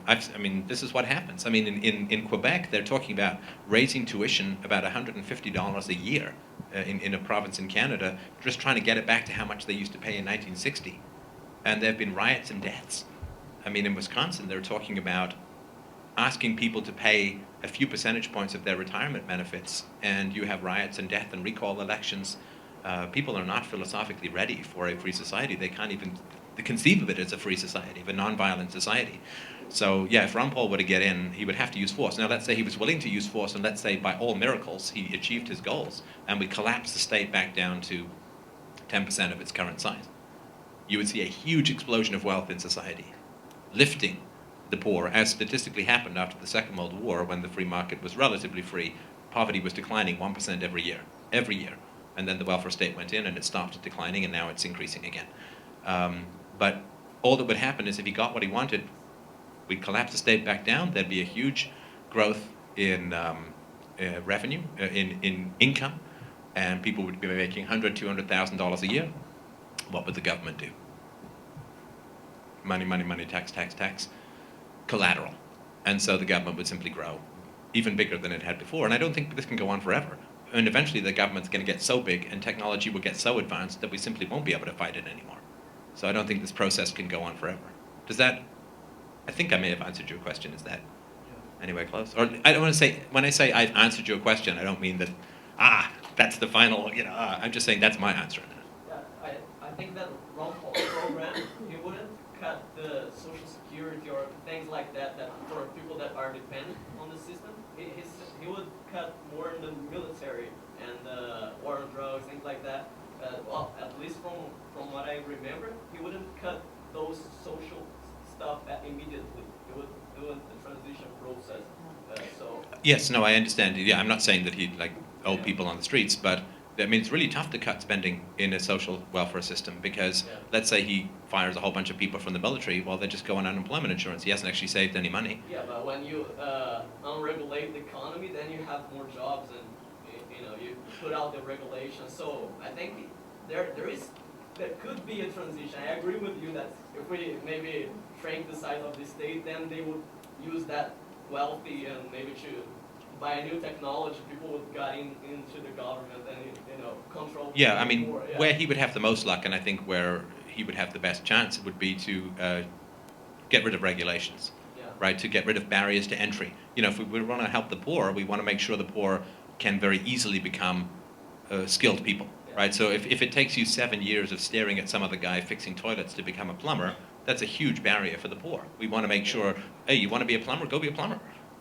this is what happens. I mean, in Quebec, they're talking about raising tuition about $150 a year in a province in Canada, just trying to get it back to how much they used to pay in 1960. And there have been riots and deaths. I mean, in Wisconsin, they're talking about asking people to pay a few percentage points of their retirement benefits, and you have riots and death and recall elections. People are not philosophically ready for a free society. They can't even conceive of it as a free society, of a non-violent society. So yeah, if Ron Paul were to get in, he would have to use force. Now let's say he was willing to use force, and let's say by all miracles he achieved his goals, and we collapsed the state back down to 10% of its current size. You would see a huge explosion of wealth in society, lifting the poor, as statistically happened after the Second World War, when the free market was relatively free. Poverty was declining 1% every year, and then the welfare state went in and it stopped declining, and now it's increasing again. But all that would happen is if he got what he wanted, we'd collapse the state back down, there'd be a huge growth in revenue, in income, and people would be making $100,000, $200,000 a year. What would the government do? Money, money, money, tax, tax, tax, collateral. And so the government would simply grow even bigger than it had before. And I don't think this can go on forever. And eventually the government's going to get so big and technology will get so advanced that we simply won't be able to fight it anymore. So I don't think this process can go on forever. Does that, I think I may have answered your question. Is that anywhere close? Or I don't want to say, when I say I've answered your question, I don't mean that, that's the final, I'm just saying that's my answer. Yeah, I think that Ron Paul's program, he wouldn't cut the social security or things like that for people that are dependent on the system. He would cut more in the military and war on drugs, things like that. Well, at least from what I remember, he wouldn't cut those social stuff immediately. He would do the transition process. Yes, no, I understand. Yeah, I'm not saying that he'd like old people on the streets, but I mean, it's really tough to cut spending in a social welfare system because let's say he fires a whole bunch of people from the military, well, they just go on unemployment insurance. He hasn't actually saved any money. Yeah, but when you unregulate the economy, then you have more jobs and you put out the regulations. So I think there could be a transition. I agree with you that if we maybe shrink the size of the state, then they would use that wealthy and maybe to buy a new technology, people would get into the government and control. Yeah, I mean, more, where he would have the most luck, and I think where he would have the best chance, would be to get rid of regulations, right? To get rid of barriers to entry. If we want to help the poor, we want to make sure the poor can very easily become skilled people, right? So if it takes you 7 years of staring at some other guy fixing toilets to become a plumber, that's a huge barrier for the poor. We want to make sure, hey, you want to be a plumber? Go be a plumber.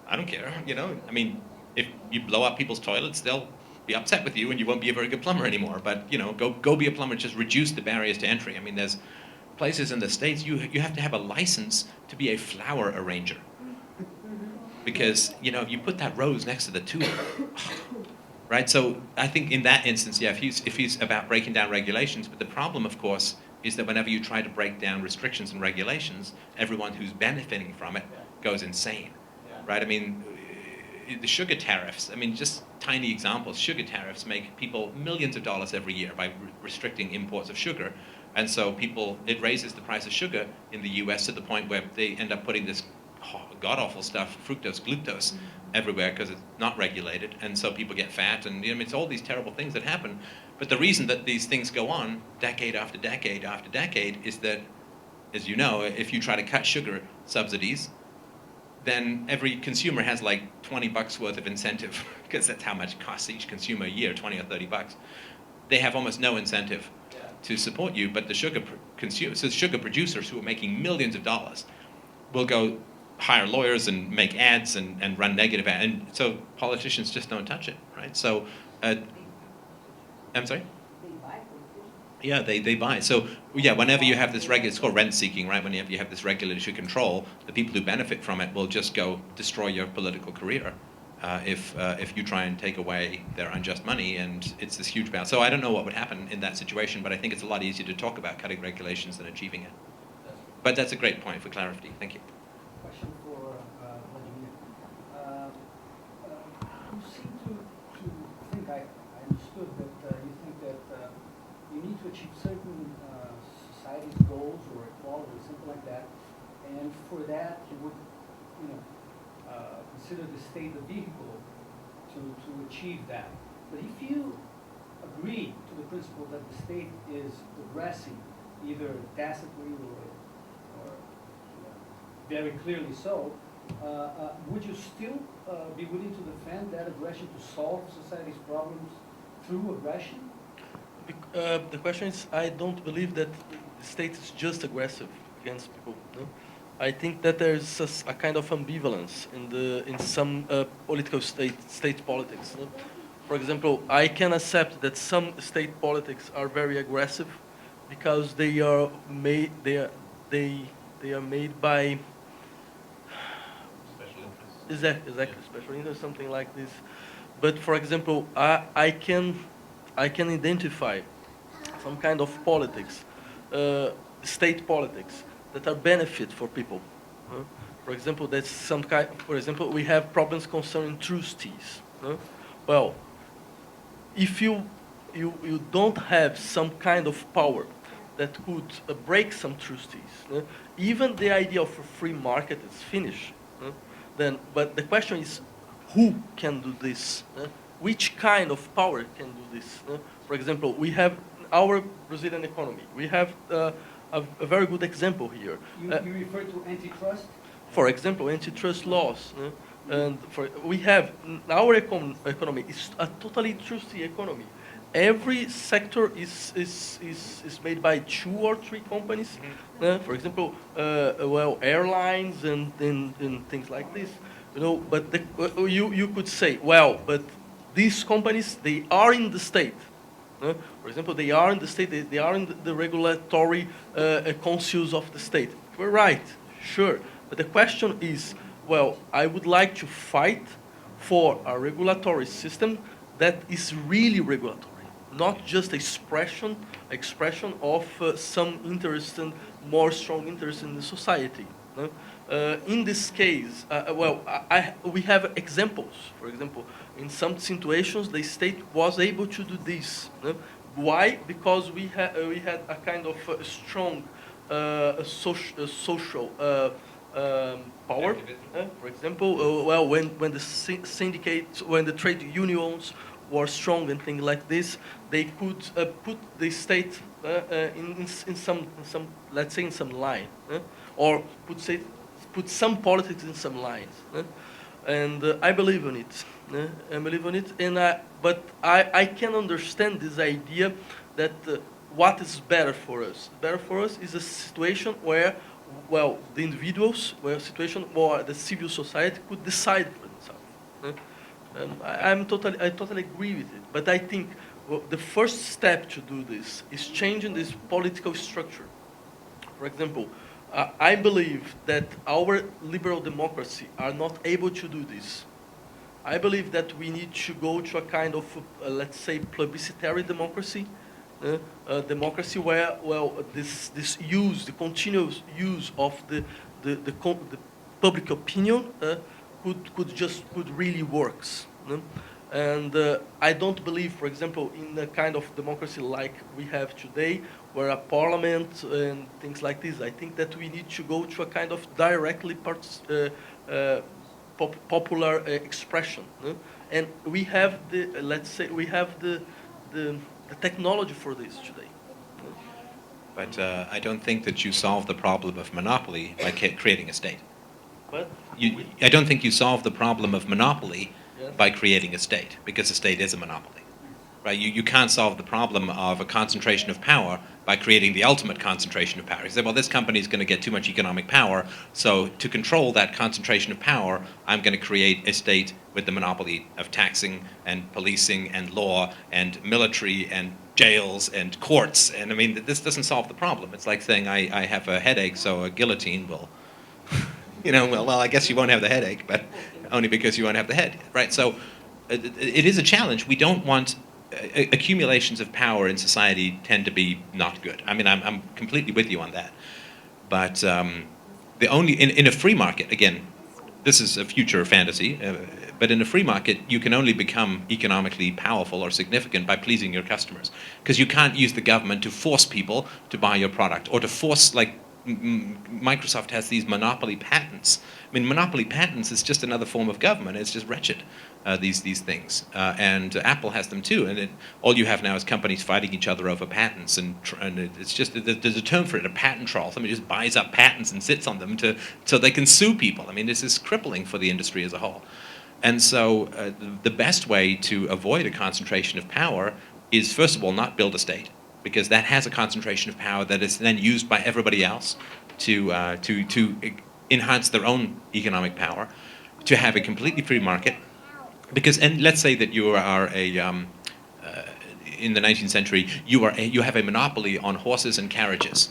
I don't care, I mean, if you blow up people's toilets, they'll be upset with you and you won't be a very good plumber anymore. But, go be a plumber, just reduce the barriers to entry. I mean, there's places in the States, you have to have a license to be a flower arranger. Because, if you put that rose next to the tulip, right? So I think in that instance, if he's about breaking down regulations, but the problem, of course, is that whenever you try to break down restrictions and regulations, everyone who's benefiting from it goes insane. Right? I mean, the sugar tariffs, just tiny examples, sugar tariffs make people millions of dollars every year by restricting imports of sugar. And so it raises the price of sugar in the US to the point where they end up putting this god-awful stuff, fructose, glucose, everywhere because it's not regulated. And so people get fat and it's all these terrible things that happen. But the reason that these things go on decade after decade after decade is that, as you know, if you try to cut sugar subsidies, then every consumer has like $20 worth of incentive because that's how much it costs each consumer a year, 20 or 30 bucks. They have almost no incentive to support you, but the sugar producers who are making millions of dollars will go hire lawyers and make ads and run negative ads, and so politicians just don't touch it, right? So, I'm sorry? Yeah, they buy. So yeah, whenever you have this it's called rent seeking, right? Whenever you have this regulatory control, the people who benefit from it will just go destroy your political career if you try and take away their unjust money, and it's this huge balance. So I don't know what would happen in that situation, but I think it's a lot easier to talk about cutting regulations than achieving it. But that's a great point for clarity. Thank you. Question for Vladimir. You seem to think, I understood that you think that you need to achieve certain society's goals or equality or something like that, and for that you would, consider the state the vehicle to achieve that. But if you agree to the principle that the state is aggressing, either tacitly or very clearly so, would you still be willing to defend that aggression to solve society's problems through aggression? The question is, I don't believe that the state is just aggressive against people. No? I think that there's a kind of ambivalence in some political state politics. No? For example, I can accept that some state politics are very aggressive because they are made by exactly special interest, something like this. But for example, I can identify some kind of politics, state politics that are benefit for people. For example, that's some kind. For example, we have problems concerning trustees. Well, if you don't have some kind of power that could break some trustees, even the idea of a free market is finished. Then, but the question is, who can do this? Which kind of power can do this? For example, we have our Brazilian economy. We have a very good example here. You refer to antitrust? For example, antitrust laws. And we have our economy is a totally trustee economy. Every sector is made by 2 or 3 companies. For example, airlines and things like this. But you could say, well, but these companies, they are in the state. For example, they are in the state, they are in the regulatory councils of the state. We're right, sure. But the question is, well, I would like to fight for a regulatory system that is really regulatory, not just expression of some interest and more strong interest in the society. In this case, we have examples. For example, in some situations, the state was able to do this. Why? Because we had a kind of strong social power. For example, when the syndicates, when the trade unions were strong and things like this, they could put the state in some let's say in some line, or put some politics in some lines. And I believe in it. I believe in it, but I can understand this idea that what is better for us. Better for us is a situation where, well, the individuals, where a situation where the civil society could decide for themselves. I totally agree with it. But I think the first step to do this is changing this political structure. For example, I believe that our liberal democracy are not able to do this. I believe that we need to go to a kind of, let's say, plebiscitary democracy, democracy where, well, this use, the continuous use of the public opinion could really works. And I don't believe, for example, in the kind of democracy like we have today, where a parliament and things like this. I think that we need to go to a kind of directly popular expression, and we have the, let's say, we have the technology for this today. But I don't think that you solve the problem of monopoly by creating a state. But I don't think you solve the problem of monopoly Yes. by creating a state, because a state is a monopoly. right? You can't solve the problem of a concentration of power by creating the ultimate concentration of power. You say, well, this company is going to get too much economic power, so to control that concentration of power, I'm going to create a state with the monopoly of taxing and policing and law and military and jails and courts. And I mean, this doesn't solve the problem. It's like saying, I have a headache, so a guillotine will, well, I guess you won't have the headache, but only because you won't have the head, right? So it is a challenge. We don't want accumulations of power in society tend to be not good. I mean, I'm completely with you on that. But the only in a free market, again, this is a future fantasy, but in a free market, you can only become economically powerful or significant by pleasing your customers. Because you can't use the government to force people to buy your product or to force, like Microsoft has these monopoly patents. I mean, monopoly patents is just another form of government. It's just wretched, these things. And Apple has them too. And all you have now is companies fighting each other over patents. And it's just, there's a term for it, a patent troll. Somebody just buys up patents and sits on them so they can sue people. I mean, this is crippling for the industry as a whole. And so the best way to avoid a concentration of power is, first of all, not build a state, because that has a concentration of power that is then used by everybody else to enhance their own economic power, to have a completely free market. Because, and let's say that you are in the 19th century, you have a monopoly on horses and carriages.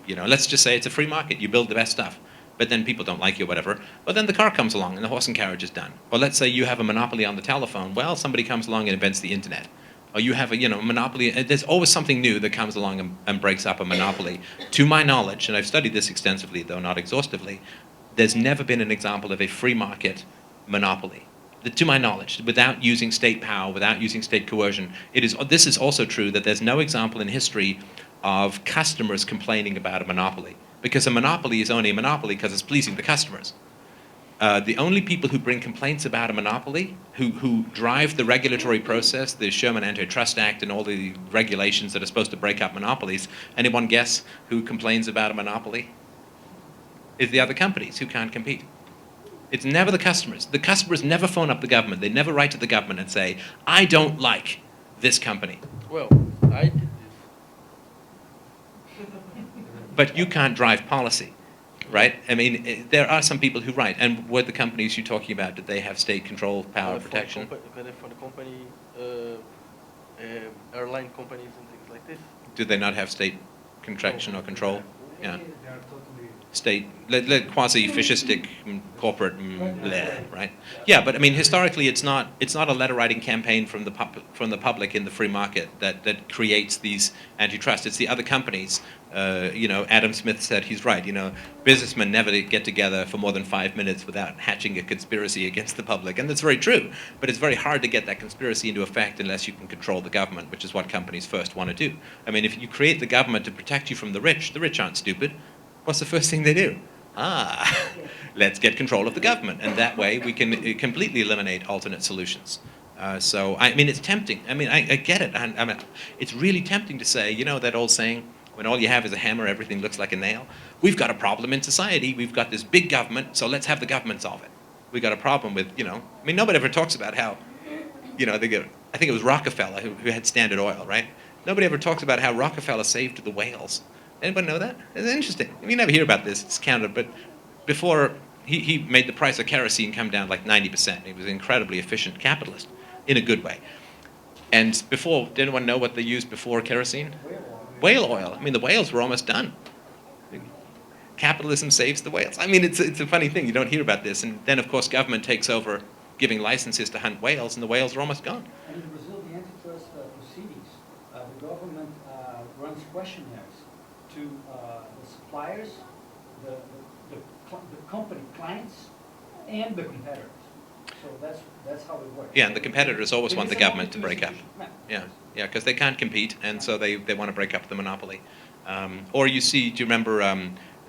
Let's just say it's a free market. You build the best stuff. But then people don't like you or whatever. Well, then the car comes along and the horse and carriage is done. Or let's say you have a monopoly on the telephone. Well, somebody comes along and invents the internet. Or you have a monopoly. There's always something new that comes along and breaks up a monopoly. To my knowledge, and I've studied this extensively, though not exhaustively, there's never been an example of a free market monopoly. To my knowledge, without using state power, without using state coercion. This is also true that there's no example in history of customers complaining about a monopoly. Because a monopoly is only a monopoly because it's pleasing the customers. The only people who bring complaints about a monopoly, who drive the regulatory process, the Sherman Antitrust Act and all the regulations that are supposed to break up monopolies, anyone guess who complains about a monopoly? It's the other companies who can't compete. It's never the customers. The customers never phone up the government. They never write to the government and say, I don't like this company. Well, I did this. But you can't drive policy, right? I mean, there are some people who write. And what the companies you're talking about, did they have state control, power, protection? For the company, airline companies and things like this. Do they not have state contraction or control? Yeah. They are totally. State, quasi-fascistic corporate, right? Yeah, but I mean, historically, it's not a letter-writing campaign from the public in the free market that creates these antitrust. It's the other companies. Adam Smith said he's right. Businessmen never get together for more than 5 minutes without hatching a conspiracy against the public, and that's very true. But it's very hard to get that conspiracy into effect unless you can control the government, which is what companies first want to do. I mean, if you create the government to protect you from the rich aren't stupid. What's the first thing they do? Let's get control of the government, and that way we can completely eliminate alternate solutions. So, I mean, it's tempting. I mean, I get it. I mean, it's really tempting to say, that old saying, when all you have is a hammer, everything looks like a nail. We've got a problem in society. We've got this big government, so let's have the government solve it. We've got a problem with, I mean, nobody ever talks about how, I think it was Rockefeller who had Standard Oil, right? Nobody ever talks about how Rockefeller saved the whales. Anybody know that? It's interesting. You never hear about this. It's counted, but before he made the price of kerosene come down like 90%. He was an incredibly efficient capitalist in a good way. And before, did anyone know what they used before kerosene? Whale oil. I mean, the whales were almost done. Capitalism saves the whales. I mean, it's a funny thing. You don't hear about this. And then, of course, government takes over giving licenses to hunt whales, and the whales are almost gone. And in Brazil, the antitrust proceedings, the government runs questionnaires to the suppliers, the company clients, and the competitors. So that's how it works. Yeah, and the competitors always want the government to break up. Yeah, because they can't compete, and so they want to break up the monopoly. Or do you remember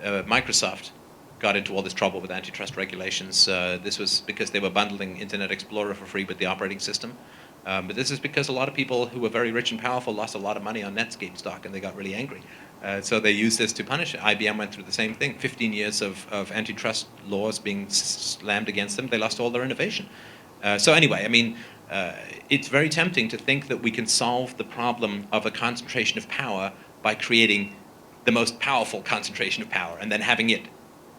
Microsoft got into all this trouble with antitrust regulations. This was because they were bundling Internet Explorer for free with the operating system. But this is because a lot of people who were very rich and powerful lost a lot of money on Netscape stock, and they got really angry. So they used this to punish it. IBM went through the same thing. 15 years of antitrust laws being slammed against them. They lost all their innovation. So anyway, I mean, it's very tempting to think that we can solve the problem of a concentration of power by creating the most powerful concentration of power and then having it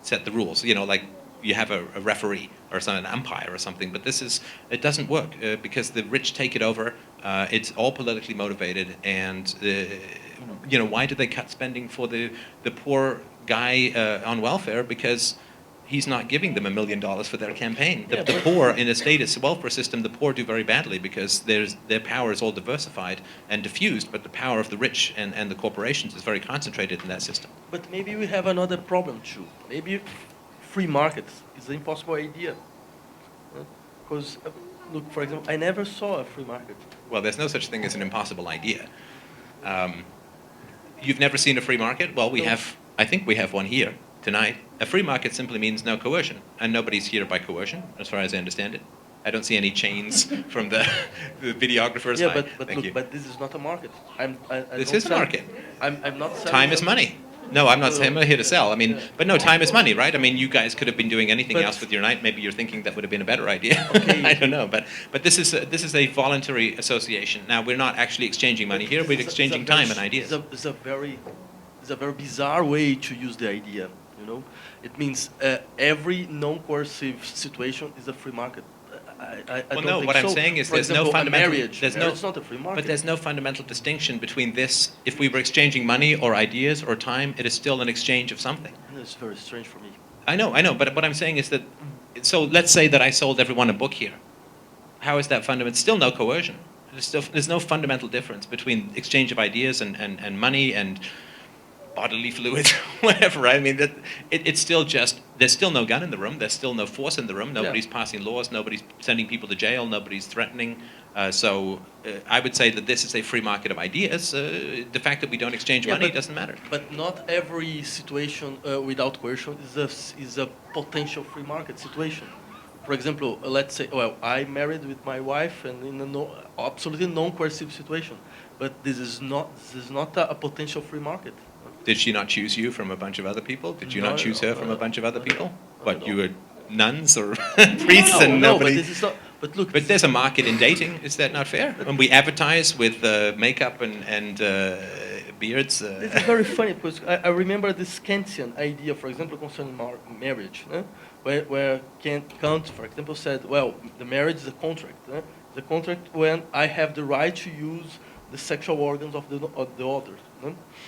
set the rules. You know, like you have a referee or an umpire or something. But it doesn't work because the rich take it over. It's all politically motivated, and why do they cut spending for the poor guy on welfare? Because he's not giving them $1 million for their campaign. The poor in a status welfare system, the poor do very badly because their power is all diversified and diffused, but the power of the rich and the corporations is very concentrated in that system. But maybe we have another problem too. Maybe free markets is an impossible idea. Because, look, for example, I never saw a free market. Well, there's no such thing as an impossible idea. You've never seen a free market? Well, I think we have one here tonight. A free market simply means no coercion, and nobody's here by coercion, as far as I understand it. I don't see any chains from the videographers. Yeah, but this is not a market. This is a market. I'm not selling. Time is money. No, I'm not here to sell. I mean, but no, time is money, right? I mean, you guys could have been doing anything else with your night. Maybe you're thinking that would have been a better idea. Okay. I don't know, but this is a voluntary association. Now, we're not actually exchanging money here. We're exchanging time and ideas. It's a very bizarre way to use the idea. You know, it means every non-coercive situation is a free market. I don't think what I'm saying is there's no fundamental marriage. It's not a free market. But there's no fundamental distinction between this. If we were exchanging money or ideas or time, it is still an exchange of something. It's very strange for me. I know. But what I'm saying is that. So let's say that I sold everyone a book here. How is that fundamental? Still no coercion. There's no fundamental difference between exchange of ideas and money and bodily fluids, whatever. I mean, it's still just, there's still no gun in the room. There's still no force in the room. Nobody's passing laws. Nobody's sending people to jail. Nobody's threatening. So I would say that this is a free market of ideas. The fact that we don't exchange money doesn't matter. But not every situation without coercion is a potential free market situation. For example, let's say, well, I married with my wife and in an absolutely non-coercive situation. But this is not a potential free market. Did she not choose you from a bunch of other people? Did you not choose her from a bunch of other people? What, you were nuns or priests and nobody? But this is not. But look. But there's a market in dating. Is that not fair? When we advertise with makeup and beards. This is very funny because I remember this Kantian idea, for example, concerning marriage, where Kant, for example, said, well, the marriage is a contract. The contract when I have the right to use the sexual organs of the other.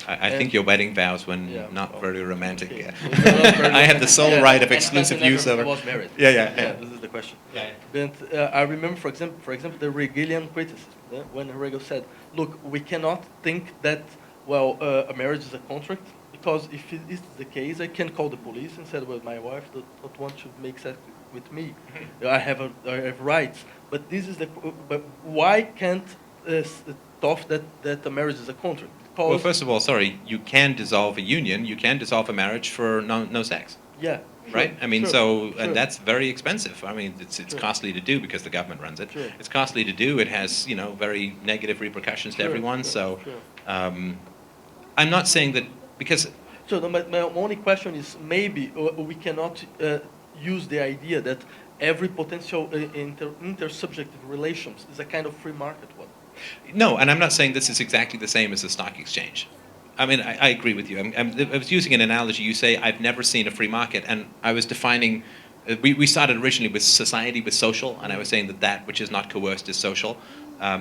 I think your wedding vows were not very romantic. Okay. Yeah. I had the sole right of exclusive use over. I was married. Yeah. This is the question. Yeah. But I remember, for example, the Hegelian criticism, when Hegel said, "Look, we cannot think that a marriage is a contract because if it is the case, I can call the police and say, well, my wife does not want to make sex with me. I have rights. But why can't thought that a marriage is a contract? Because well, first of all, you can dissolve a union, you can dissolve a marriage for no sex. Yeah. Right? I mean, and that's very expensive. I mean, it's costly to do because the government runs it. Sure. It's costly to do. It has, very negative repercussions to everyone. I'm not saying that because... So my only question is maybe we cannot use the idea that every potential intersubjective relations is a kind of free market one. No, and I'm not saying this is exactly the same as a stock exchange. I mean, I agree with you. I was using an analogy. You say, I've never seen a free market, and I was defining, we started originally with society, with social, and I was saying that which is not coerced is social.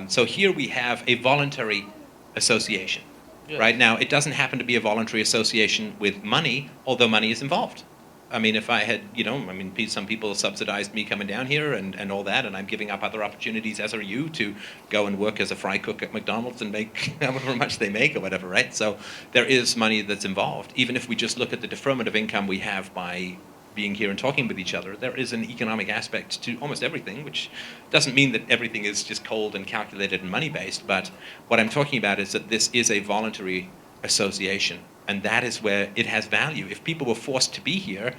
So here we have a voluntary association. Yes. Right now, it doesn't happen to be a voluntary association with money, although money is involved. I mean, if I had, some people subsidized me coming down here and all that, and I'm giving up other opportunities, as are you, to go and work as a fry cook at McDonald's and make however much they make or whatever, right? So there is money that's involved. Even if we just look at the deferment of income we have by being here and talking with each other, there is an economic aspect to almost everything, which doesn't mean that everything is just cold and calculated and money-based, but what I'm talking about is that this is a voluntary association. And that is where it has value. If people were forced to be here,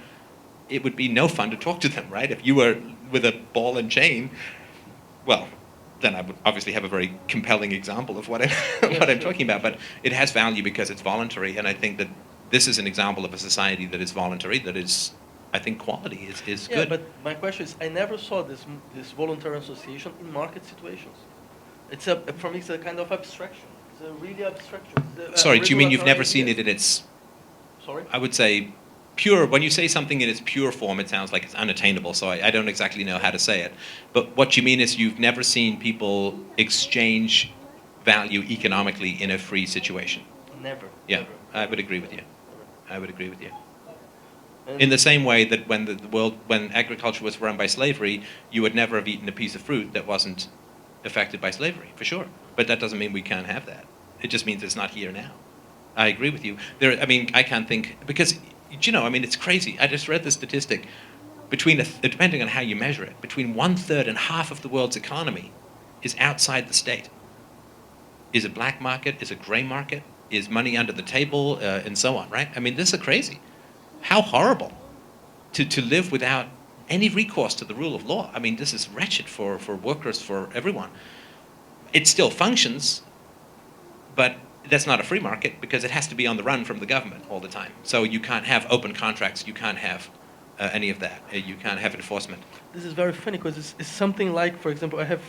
it would be no fun to talk to them, right? If you were with a ball and chain, well, then I would obviously have a very compelling example of what I'm talking about. But it has value because it's voluntary, and I think that this is an example of a society that is voluntary, that is I think quality is Yeah, good. but my question is, I never saw this voluntary association in market situations. It's for me, it's a kind of abstraction. It's a really abstraction. Sorry, do you mean you've never regulatory seen it ideas. in its, Sorry? I would say, pure, when you say something in its pure form, it sounds like it's unattainable, so I don't exactly know how to say it. But what you mean is you've never seen people exchange value economically in a free situation. Never. Yeah, Never. I would agree with you. Never. I would agree with you. And In the same way that when agriculture was run by slavery, you would never have eaten a piece of fruit that wasn't affected by slavery, for sure. But that doesn't mean we can't have that. It just means it's not here now. I agree with you. I can't think, because, it's crazy. I just read the statistic. Depending on how you measure it, between 1/3 and half of the world's economy is outside the state. Is a black market, is a gray market, is money under the table, and so on, right? I mean, this is crazy. How horrible to live without any recourse to the rule of law. I mean, this is wretched for workers, for everyone. It still functions, but that's not a free market because it has to be on the run from the government all the time. So you can't have open contracts, you can't have any of that. You can't have enforcement. this is very funny because it's something like, for example, I have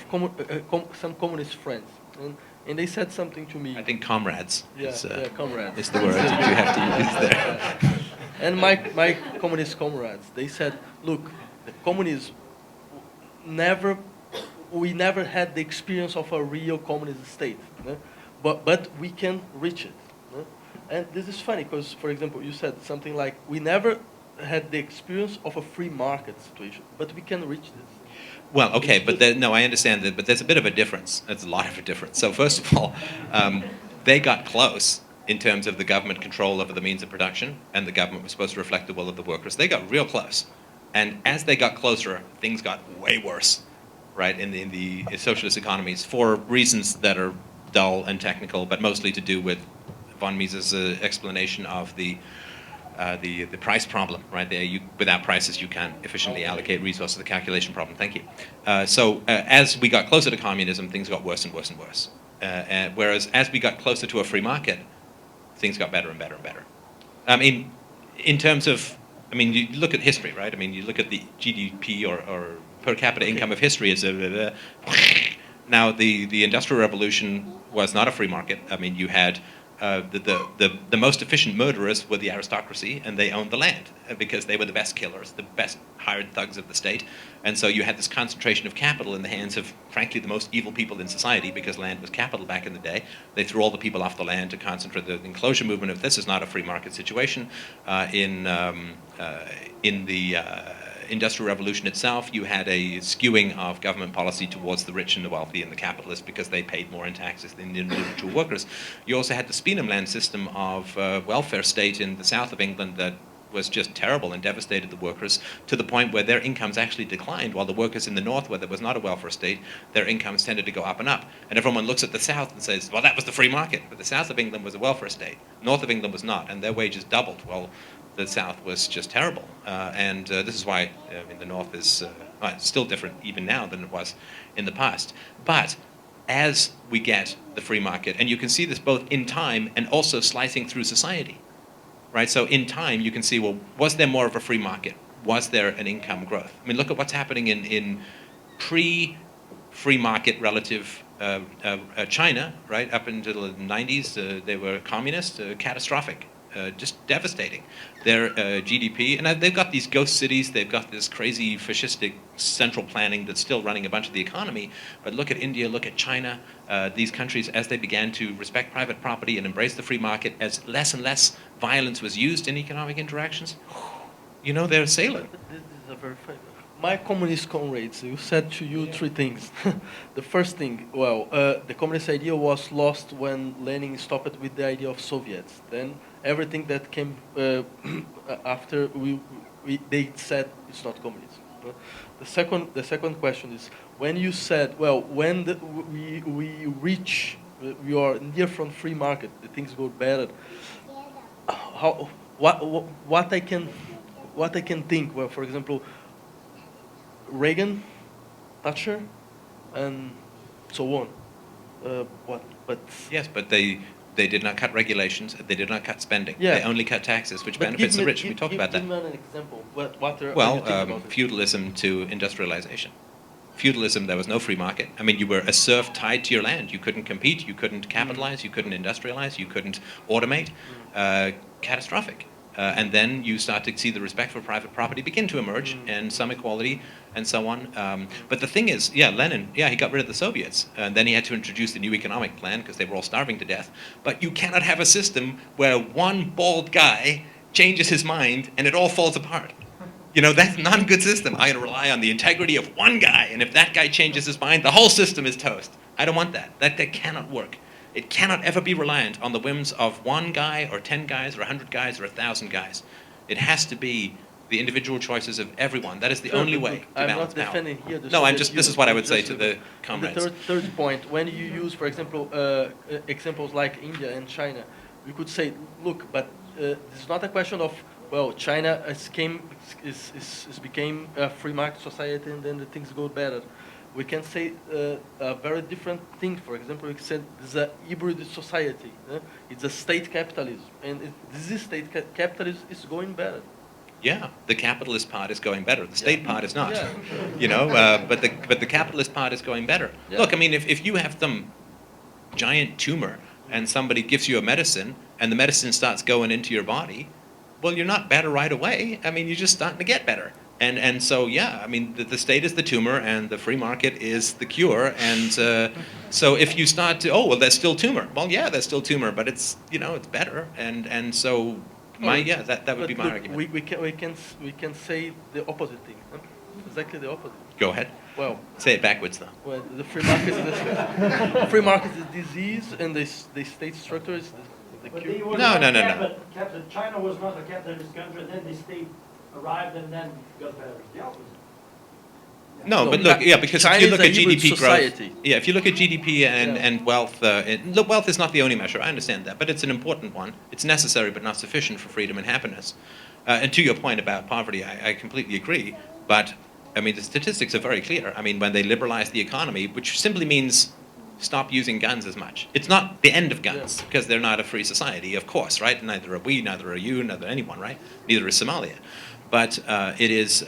some communist friends, and they said something to me. I think comrades comrades. is the word that you have to use there. And my communist comrades, they said, look, the communism we never had the experience of a real communist state, but we can reach it. And this is funny because, for example, you said something like, we never had the experience of a free market situation, but we can reach this. Well, okay, but I understand that, but there's a bit of a difference. There's a lot of a difference. So first of all, they got close in terms of the government control over the means of production, and the government was supposed to reflect the will of the workers. They got real close. And as they got closer, things got way worse, right, in the socialist economies for reasons that are dull and technical, but mostly to do with von Mises' explanation of the price problem, right? Without prices, you can't efficiently allocate resources. The calculation problem. Thank you. So as we got closer to communism, things got worse and worse and worse. Whereas as we got closer to a free market, things got better and better and better. I mean, in terms of, you look at history, right? I mean, you look at the GDP or per capita income of history is now the Industrial Revolution was not a free market. I mean, you had the most efficient murderers were the aristocracy, and they owned the land because they were the best killers, the best hired thugs of the state. And so you had this concentration of capital in the hands of, frankly, the most evil people in society, because land was capital back in the day. They threw all the people off the land to concentrate the enclosure movement. If this is not a free market situation, in the Industrial Revolution itself, you had a skewing of government policy towards the rich and the wealthy and the capitalists because they paid more in taxes than the individual workers. You also had the Speenham land system of welfare state in the south of England that was just terrible and devastated the workers to the point where their incomes actually declined, while the workers in the north, where there was not a welfare state, their incomes tended to go up and up. And everyone looks at the south and says, well, that was the free market. But the south of England was a welfare state. North of England was not, and their wages doubled. Well, the south was just terrible. And this is why the north is still different even now than it was in the past. But as we get the free market, and you can see this both in time and also slicing through society, right? So in time, you can see, well, was there more of a free market? Was there an income growth? I mean, look at what's happening in pre-free market relative China, right? Up until the 90s, they were communist, catastrophic. Just devastating. Their GDP, and they've got these ghost cities, they've got this crazy fascistic central planning that's still running a bunch of the economy, but look at India, look at China, these countries, as they began to respect private property and embrace the free market, as less and less violence was used in economic interactions, they're sailing. This is a very funny. My communist comrades, you said to you three things. The first thing, the communist idea was lost when Lenin stopped with the idea of Soviets. Then everything that came after, they said it's not communism. The second question is, when you said, when we are near from free market, the things go better. What I can think? Well, for example, Reagan, Thatcher, and so on. Yes, but they They did not cut regulations. They did not cut spending. Yeah. They only cut taxes, which But benefits give the me- rich. We give- talked give- about that. Give me an example. What are you Well, thinking about it? feudalism to industrialization. Feudalism, there was no free market. I mean, you were a serf tied to your land. You couldn't compete. You couldn't capitalize. You couldn't industrialize. You couldn't automate. Catastrophic. And then you start to see the respect for private property begin to emerge, and some equality, and so on. But the thing is, Lenin, he got rid of the Soviets, and then he had to introduce the new economic plan because they were all starving to death. But you cannot have a system where one bald guy changes his mind and it all falls apart. You know, that's not a good system. I rely on the integrity of one guy, and if that guy changes his mind, the whole system is toast. I don't want that. That cannot work. It cannot ever be reliant on the whims of one guy or 10 guys or 100 guys or 1,000 guys. It has to be the individual choices of everyone. That is the only way to I'm balance not power. defending here the No, Soviet this is Union, what I but would say just to the the comrades. third point, when you use, for example, examples like India and China, you could say, look, but it's not a question of, well, China became a free market society and then the things go better. We can say a very different thing. For example, we can say it's a hybrid society. It's a state capitalism, and this state capitalism is going better. Yeah, the capitalist part is going better. The state part is not. Yeah. You know, but the capitalist part is going better. Yeah. Look, I mean, if you have some giant tumor and somebody gives you a medicine and the medicine starts going into your body, well, you're not better right away. I mean, you're just starting to get better. And so, I mean, the state is the tumor and the free market is the cure. And so if you start to, there's still tumor. Well, yeah, there's still tumor, but it's, it's better. And so, that would be my look, argument. We can say the opposite thing. Huh? Exactly the opposite. Go ahead. Well, say it backwards, though. Well, the free market is free market is disease, and the state structure is the But cure. they were No. China was not a capitalist country, and then the state arrived and then got better. It's the opposite. No, No, but look, because China if you is look a at hybrid GDP society. growth, if you look at GDP and wealth, look, wealth is not the only measure. I understand that, but it's an important one. It's necessary, but not sufficient for freedom and happiness. And to your point about poverty, I completely agree. But I mean, the statistics are very clear. I mean, when they liberalize the economy, which simply means stop using guns as much. It's not the end of guns, because they're not a free society, of course, right? Neither are we, neither are you, neither anyone, right? Neither is Somalia. But it is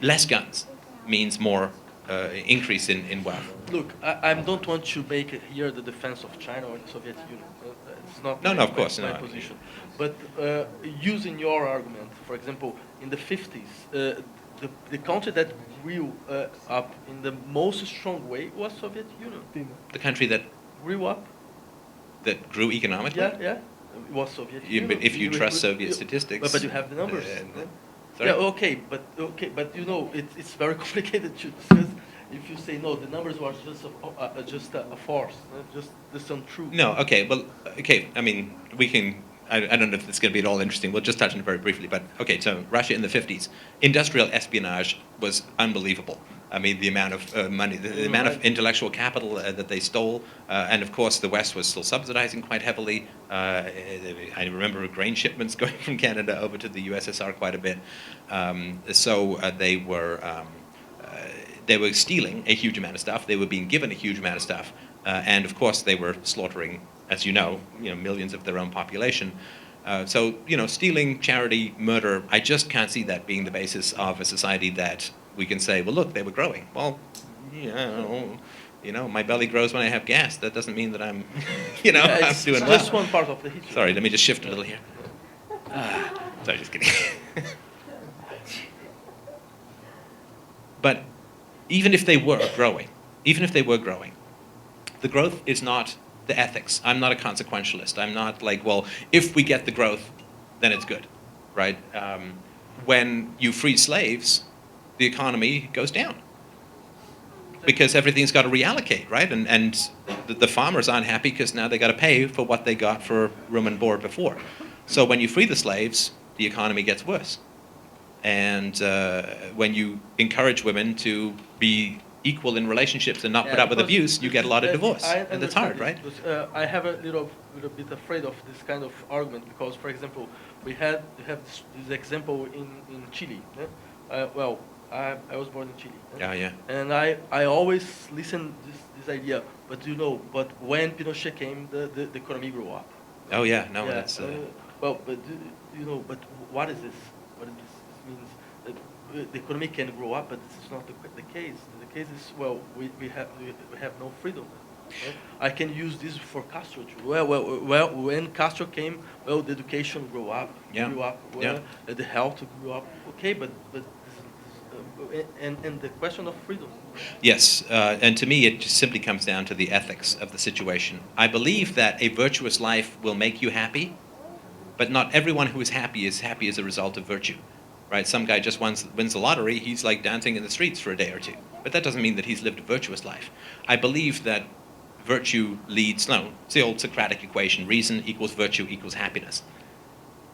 less guns means more increase in wealth. Look, I don't want to make here the defense of China or the Soviet Union. It's not No, of course, my no. position. But using your argument, for example, in the 50s, the country that grew up in the most strong way was Soviet Union. The country that Grew up, grew economically. it was Soviet Yeah, Union. but if you trust Soviet statistics, but you have the numbers. sorry? Yeah, okay, but it's very complicated to discuss. If you say no, the numbers were just a farce, just this untrue. No, okay, well, okay, I mean, we can, I don't know if it's going to be at all interesting, we'll just touch on it very briefly, but okay, so Russia in the 50s, industrial espionage was unbelievable. I mean, the amount of money, the amount of intellectual capital that they stole, and of course the West was still subsidizing quite heavily. I remember grain shipments going from Canada over to the USSR quite a bit. So they were stealing a huge amount of stuff. They were being given a huge amount of stuff, and of course they were slaughtering, as you know, millions of their own population. So stealing, charity, murder. I just can't see that being the basis of a society that we can say, well, look, they were growing. Well, my belly grows when I have gas. That doesn't mean that I'm, I'm doing well. Just one part of the history. Sorry, let me just shift a little here. Sorry, just kidding. But even if they were growing, the growth is not the ethics. I'm not a consequentialist. I'm not like, well, if we get the growth, then it's good, right? When you free slaves, the economy goes down because everything's got to reallocate, right? And the farmers aren't happy because now they got to pay for what they got for room and board before. So when you free the slaves, the economy gets worse. And when you encourage women to be equal in relationships and not put up with abuse, you get a lot of divorce, and that's hard, right? I have a little bit afraid of this kind of argument because, for example, we have this example in Chile. I was born in Chile. Yeah. And I always listen this idea, but when Pinochet came, the economy grew up. Oh yeah, no, Yeah, that's well, but you know, but what is this? What is this? This means that the economy can grow up, but this is not the case. The case is, well, we have no freedom. Right? I can use this for Castro too. Well, when Castro came, well, the education grew up, Yeah. well, Yeah. the health grew up. Okay, but and the question of freedom. Yes, and to me, it just simply comes down to the ethics of the situation. I believe that a virtuous life will make you happy, but not everyone who is happy as a result of virtue, right? Some guy just wins the lottery, he's like dancing in the streets for a day or two, but that doesn't mean that he's lived a virtuous life. I believe that virtue leads, no, it's the old Socratic equation, reason equals virtue equals happiness.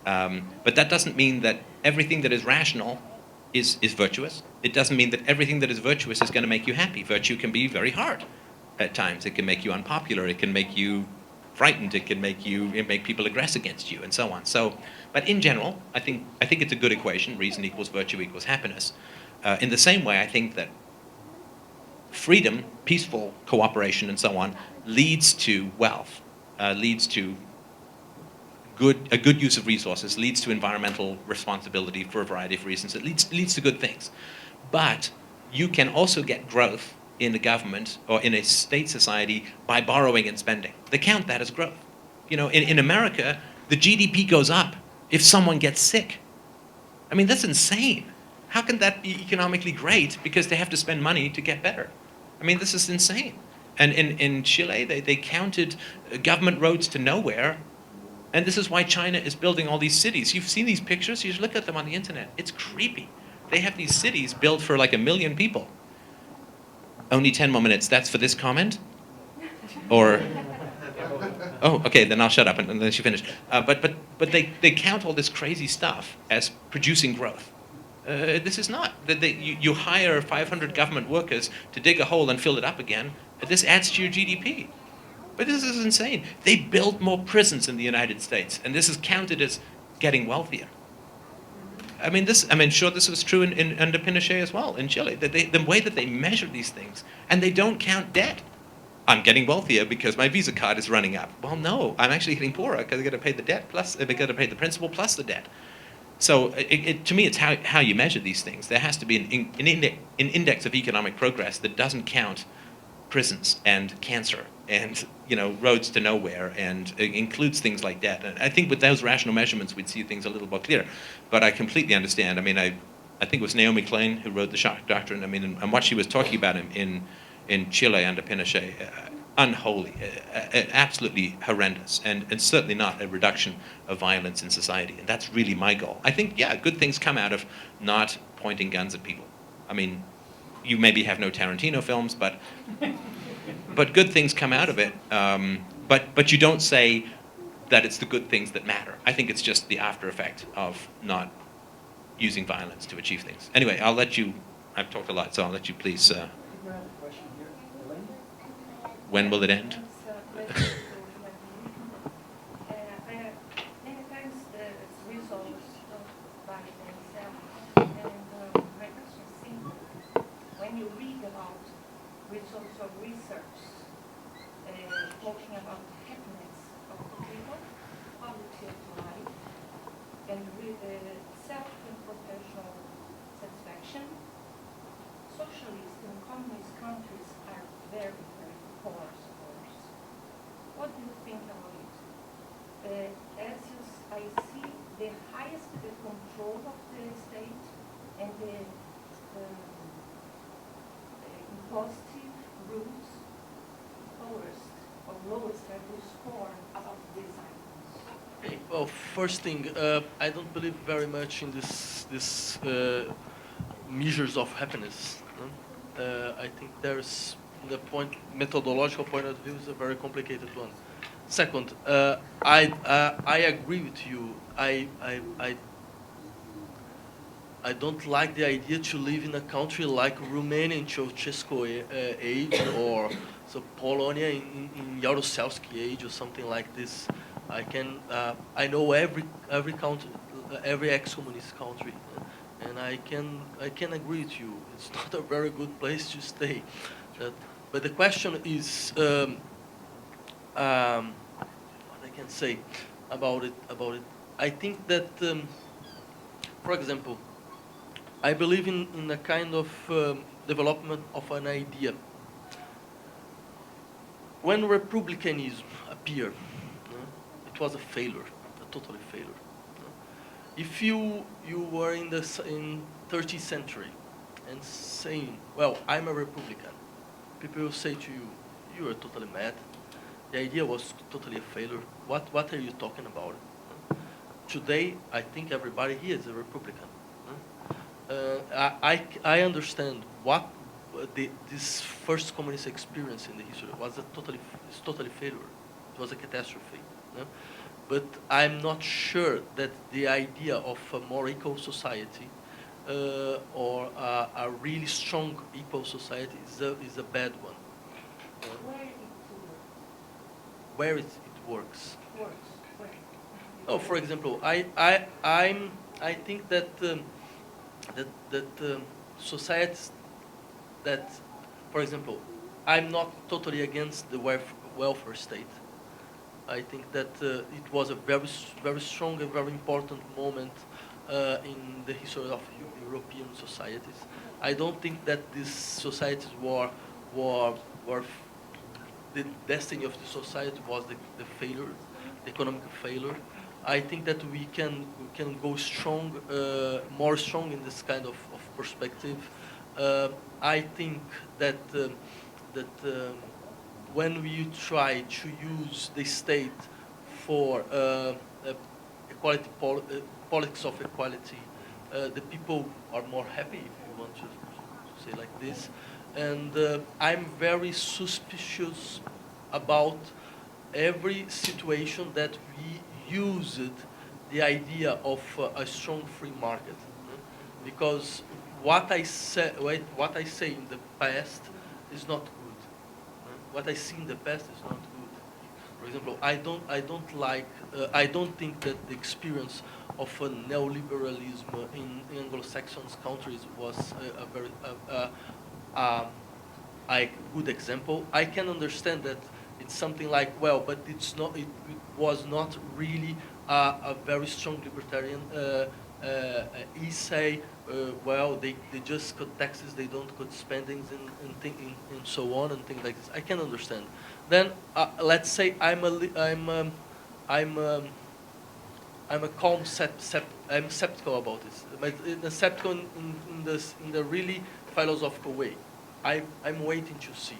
But that doesn't mean that everything that is rational is virtuous. It doesn't mean that everything that is virtuous is going to make you happy. Virtue can be very hard at times. It can make you unpopular. It can make you frightened. It can make people aggress against you, and so on. So, but in general, I think it's a good equation. Reason equals virtue equals happiness. In the same way, I think that freedom, peaceful cooperation, and so on, leads to wealth, leads to a good use of resources, leads to environmental responsibility for a variety of reasons. It leads to good things. But you can also get growth in a government or in a state society by borrowing and spending. They count that as growth. You know, in America, the GDP goes up if someone gets sick. I mean, that's insane. How can that be economically great because they have to spend money to get better? I mean, this is insane. And in Chile, they counted government roads to nowhere. And this is why China is building all these cities. You've seen these pictures? You should look at them on the internet. It's creepy. They have these cities built for like 1 million people. Only 10 more minutes. That's for this comment? Or... Oh, okay, then I'll shut up and then she finished. But they count all this crazy stuff as producing growth. This is not. You hire 500 government workers to dig a hole and fill it up again. This adds to your GDP. But this is insane. They build more prisons in the United States, and this is counted as getting wealthier. I mean, sure, this was true under Pinochet as well in Chile. The way that they measure these things, and they don't count debt. I'm getting wealthier because my Visa card is running up. Well, no, I'm actually getting poorer because I got to pay the debt plus I got to pay the principal plus the debt. So to me, it's how you measure these things. There has to be an index of economic progress that doesn't count prisons and cancer and roads to nowhere, and it includes things like debt. And I think with those rational measurements, we'd see things a little more clear. But I completely understand. I mean, I think it was Naomi Klein who wrote the Shock Doctrine. I mean, and what she was talking about in Chile under Pinochet, unholy, absolutely horrendous, and certainly not a reduction of violence in society. And that's really my goal. I think, yeah, good things come out of not pointing guns at people. I mean, you maybe have no Tarantino films, but good things come out of it. But you don't say that it's the good things that matter. I think it's just the after effect of not using violence to achieve things. Anyway, I'll let you. I've talked a lot, so I'll let you please. When will it end? Many times the results don't by themselves. And my question is simple. When you read about results of research, talking about happiness of the people, quality of life, and self and professional satisfaction, socialist and communist countries are very, very poor, of course. What do you think about it? I see the highest the control of the state and the impositive rules, lowest I will score about these items. Okay, well, first thing, I don't believe very much in this measures of happiness. I think there's the methodological point of view is a very complicated one. Second, I agree with you. I don't like the idea to live in a country like Romania in Ceausescu age or so Polonia in Jaruzelski age or something like this. I know every country, every ex-communist country, and I can agree with you. It's not a very good place to stay. But the question is, what I can say about it. I think that, for example, I believe in a kind of development of an idea. When republicanism appeared, it was a failure, a total failure. If you were in 30th century and saying, well, I'm a Republican, people will say to you, you are totally mad. The idea was totally a failure. What are you talking about? Today, I think everybody here is a Republican. I understand what this first communist experience in the history was it's totally failure. It was a catastrophe. But I'm not sure that the idea of a more equal society or a really strong equal society is a bad one. Where it works. Oh, for example, I think that societies that, for example, I'm not totally against the welfare state. I think that it was a very strong and very important moment in the history of European societies. I don't think that these societies were the destiny of the society was the failure, the economic failure. I think that we can go strong, more strong in this kind of perspective. I think that when we try to use the state for equality politics of equality, the people are more happy, if you want to say like this. And I'm very suspicious about every situation that we used the idea of a strong free market, because what I say in the past is not good. What I see in the past is not good. For example, I don't think that the experience of a neoliberalism in Anglo-Saxon countries was a very good example. I can understand that it's something like, well, but it's not. It was not really a very strong libertarian. He say, well, they just cut taxes, they don't cut spendings and so on and things like this. I can understand. Then let's say I'm skeptical about this. But skeptical in the really philosophical way. I'm waiting to see.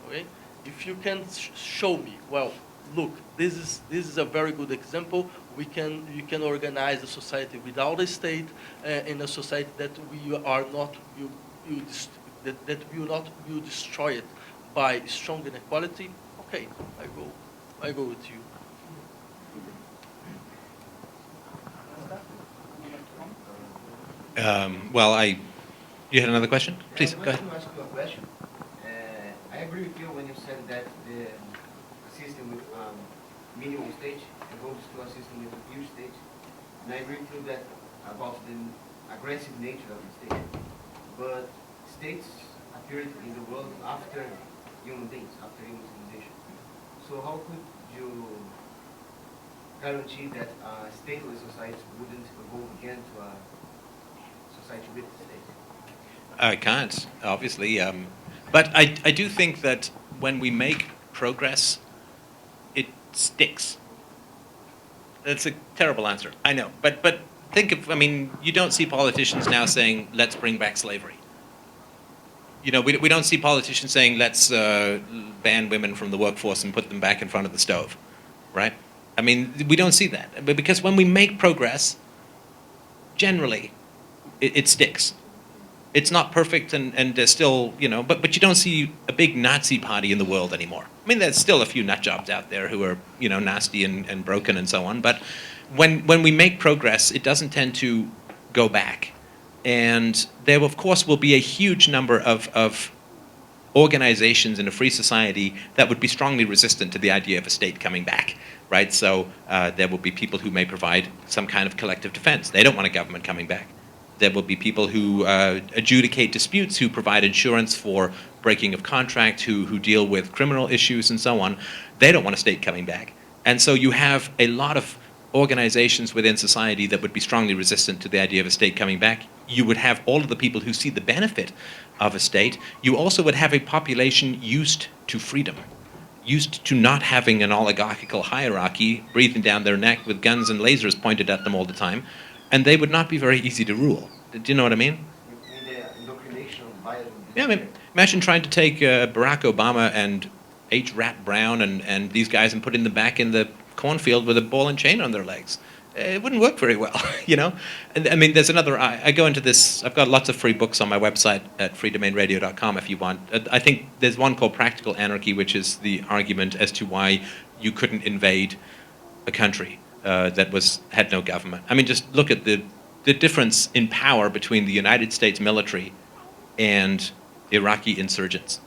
Okay, if you can show me, well, look, this is a very good example. You can organize a society without a state, in a society that we are not that will not be destroyed by strong inequality. Okay, I go with you. You had another question? Please, go ahead. I want to ask you a question. I agree with you when you said that the system with minimum stage and goes to a system with a huge stage. And I agree with you that about the aggressive nature of the state. But states appeared in the world after human beings, after human civilization. So how could you guarantee that a stateless society wouldn't evolve again to a society with the state? I can't, obviously. But I do think that when we make progress, it sticks. That's a terrible answer, I know. But think of, you don't see politicians now saying, let's bring back slavery. We don't see politicians saying, let's ban women from the workforce and put them back in front of the stove, right? We don't see that. But because when we make progress, generally, it sticks. It's not perfect, and there's still, but you don't see a big Nazi party in the world anymore. There's still a few nut jobs out there who are, nasty and broken and so on. But when we make progress, it doesn't tend to go back. And there, of course, will be a huge number of organizations in a free society that would be strongly resistant to the idea of a state coming back, right? So there will be people who may provide some kind of collective defense. They don't want a government coming back. There will be people who adjudicate disputes, who provide insurance for breaking of contract, who deal with criminal issues and so on. They don't want a state coming back. And so you have a lot of organizations within society that would be strongly resistant to the idea of a state coming back. You would have all of the people who see the benefit of a state. You also would have a population used to freedom, used to not having an oligarchical hierarchy breathing down their neck with guns and lasers pointed at them all the time, and they would not be very easy to rule. Do you know what I mean? You mean the indoctrination of violence? Yeah, I mean, imagine trying to take Barack Obama and H. Rat Brown and these guys and putting them back in the cornfield with a ball and chain on their legs. It wouldn't work very well, you know? And I mean, there's another, I go into this, I've got lots of free books on my website at freedomainradio.com if you want. I think there's one called Practical Anarchy, which is the argument as to why you couldn't invade a country that had no government. I mean, just look at the difference in power between the United States military and Iraqi insurgents,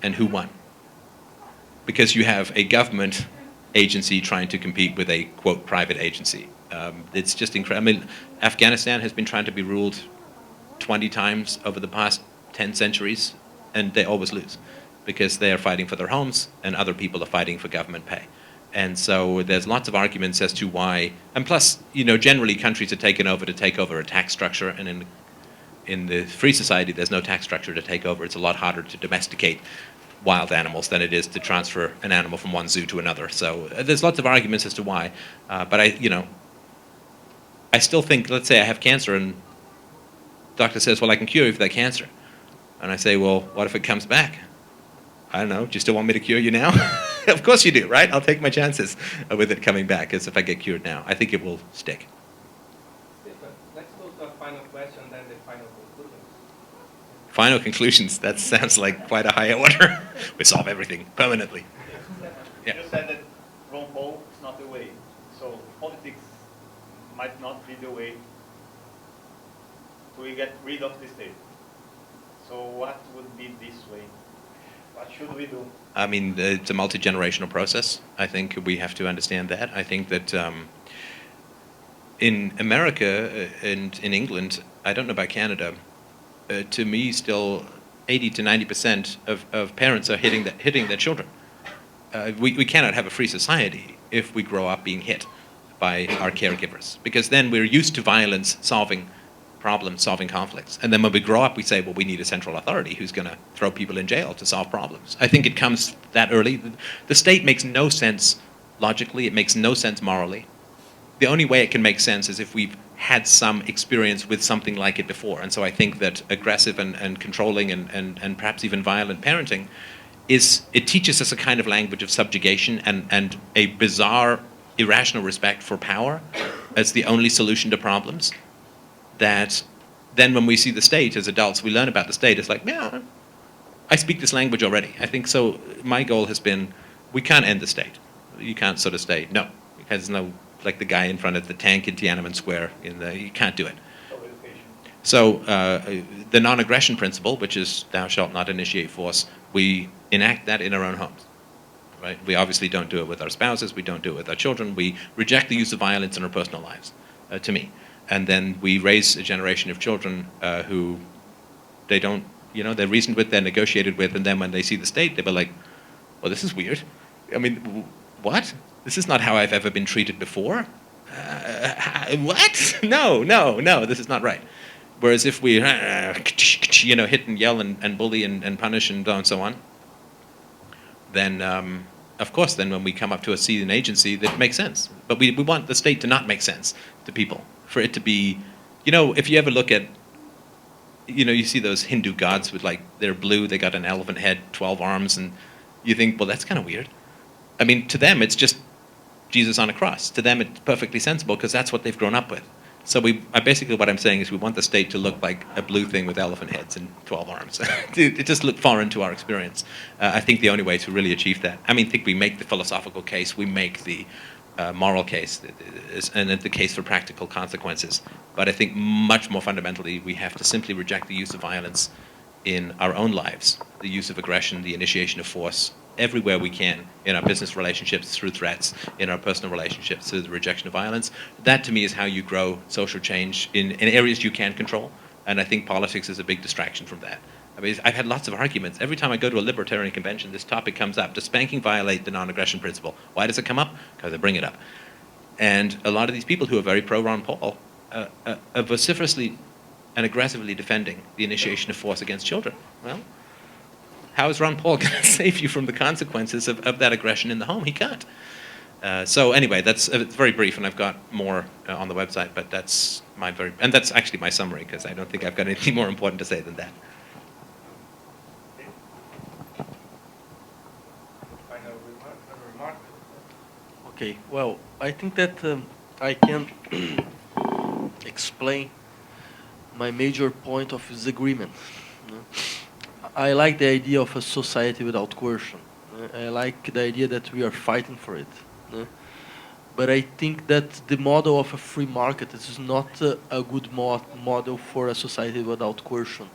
and who won. Because you have a government agency trying to compete with a, quote, private agency. It's just incredible. I mean, Afghanistan has been trying to be ruled 20 times over the past 10 centuries, and they always lose because they are fighting for their homes and other people are fighting for government pay. And so there's lots of arguments as to why, and plus, you know, generally countries are taken over to take over a tax structure, and in the free society there's no tax structure to take over. It's a lot harder to domesticate wild animals than it is to transfer an animal from one zoo to another. So there's lots of arguments as to why. But I still think, let's say I have cancer and the doctor says, well, I can cure you for that cancer. And I say, well, what if it comes back? I don't know, do you still want me to cure you now? Of course you do, right? I'll take my chances with it coming back as if I get cured now. I think it will stick. Stefan, let's go to a final question, then the final conclusions. Final conclusions, that sounds like quite a high order. We solve everything permanently. Yeah. You said that Ron Paul is not the way. So politics might not be the way to get rid of the state. So what would be this way? What should we do? I mean, it's a multi-generational process. I think we have to understand that. I think that in America and in England, I don't know about Canada, to me still 80 to 90% of parents are hitting their children. We cannot have a free society if we grow up being hit by our caregivers, because then we're used to violence solving problems, solving conflicts. And then when we grow up, we say, well, we need a central authority who's going to throw people in jail to solve problems. I think it comes that early. The state makes no sense logically. It makes no sense morally. The only way it can make sense is if we've had some experience with something like it before. And so I think that aggressive and controlling and perhaps even violent parenting it teaches us a kind of language of subjugation and a bizarre, irrational respect for power as the only solution to problems, that then when we see the state as adults, we learn about the state. It's like, yeah, I speak this language already. I think so. My goal has been, we can't end the state. You can't sort of stay. No, there's no, like the guy in front of the tank in Tiananmen Square. You can't do it. So the non-aggression principle, which is thou shalt not initiate force, we enact that in our own homes. Right? We obviously don't do it with our spouses. We don't do it with our children. We reject the use of violence in our personal lives, to me. And then we raise a generation of children who they don't, they're reasoned with, they're negotiated with, and then when they see the state, they're like, well, this is weird. I mean, what? This is not how I've ever been treated before. What? No, this is not right. Whereas if we, hit and yell and bully and punish and so on, then, of course, then when we come up to a seat in agency, that makes sense. But we want the state to not make sense to people. For it to be, if you ever look at, you see those Hindu gods with they're blue, they got an elephant head, 12 arms, and you think, well, that's kind of weird. I mean, to them, it's just Jesus on a cross. To them, it's perfectly sensible because that's what they've grown up with. So basically what I'm saying is we want the state to look like a blue thing with elephant heads and 12 arms. It just looked foreign to our experience. I think the only way to really achieve that, I think we make the philosophical case, we make the moral case, and the case for practical consequences. But I think much more fundamentally, we have to simply reject the use of violence in our own lives, the use of aggression, the initiation of force, everywhere we can, in our business relationships, through threats, in our personal relationships, through the rejection of violence. That, to me, is how you grow social change in areas you can control. And I think politics is a big distraction from that. I mean, I've had lots of arguments. Every time I go to a libertarian convention, this topic comes up. Does spanking violate the non-aggression principle? Why does it come up? Because I bring it up. And a lot of these people who are very pro-Ron Paul are vociferously and aggressively defending the initiation of force against children. Well, how is Ron Paul going to save you from the consequences of that aggression in the home? He can't. So anyway, that's it's very brief, and I've got more on the website, but that's and that's actually my summary, because I don't think I've got anything more important to say than that. Final remark. Okay, well, I think that I can explain my major point of disagreement. I like the idea of a society without coercion. I like the idea that we are fighting for it. But I think that the model of a free market is not a good model for a society without coercion.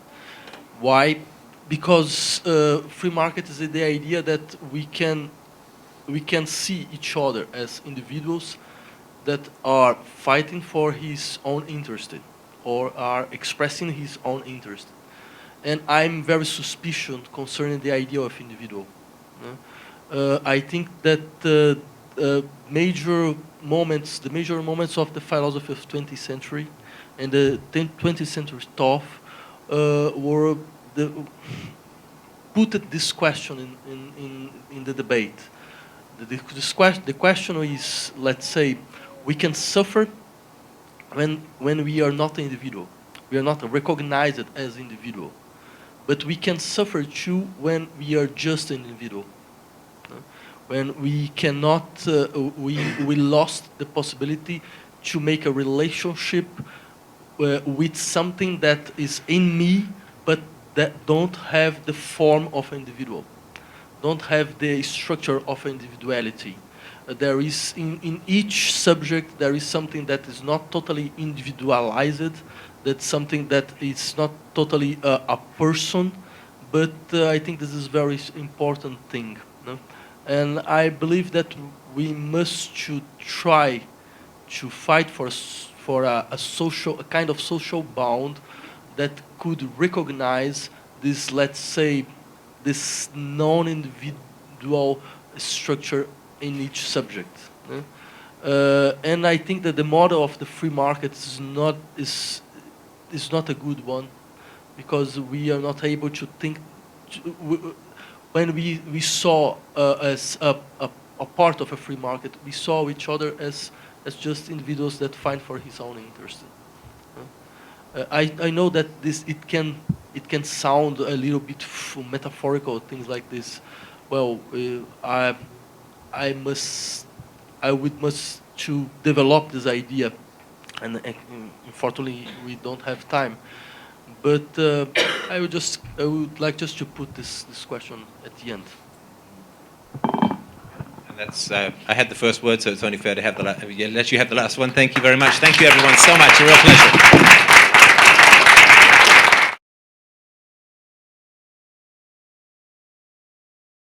Why? Because free market is the idea that we can see each other as individuals that are fighting for his own interest or are expressing his own interest. And I'm very suspicious concerning the idea of individual. I think that the major moments of the philosophy of 20th century and the 20th century thought were put this question in the debate. The question is, let's say, we can suffer when we are not individual. We are not recognized as individual. But we can suffer too when we are just an individual. When we cannot, we lost the possibility to make a relationship with something that is in me, but that don't have the form of an individual, don't have the structure of individuality. There is, in each subject, there is something that is not totally individualized, that's something that is not totally a person, but I think this is a very important thing. No? And I believe that we must try to fight for a kind of social bond that could recognize this, let's say, this non-individual structure in each subject. And I think that the model of the free market is not a good one, because we are not able to think. When we saw as a part of a free market, we saw each other as just individuals that fight for his own interest. I know that it can sound a little bit metaphorical, things like this. Well, I must to develop this idea, and unfortunately we don't have time. But I would like just to put this question at the end. And that's I had the first word, so it's only fair to have let you have the last one. Thank you very much. Thank you everyone so much. A real pleasure.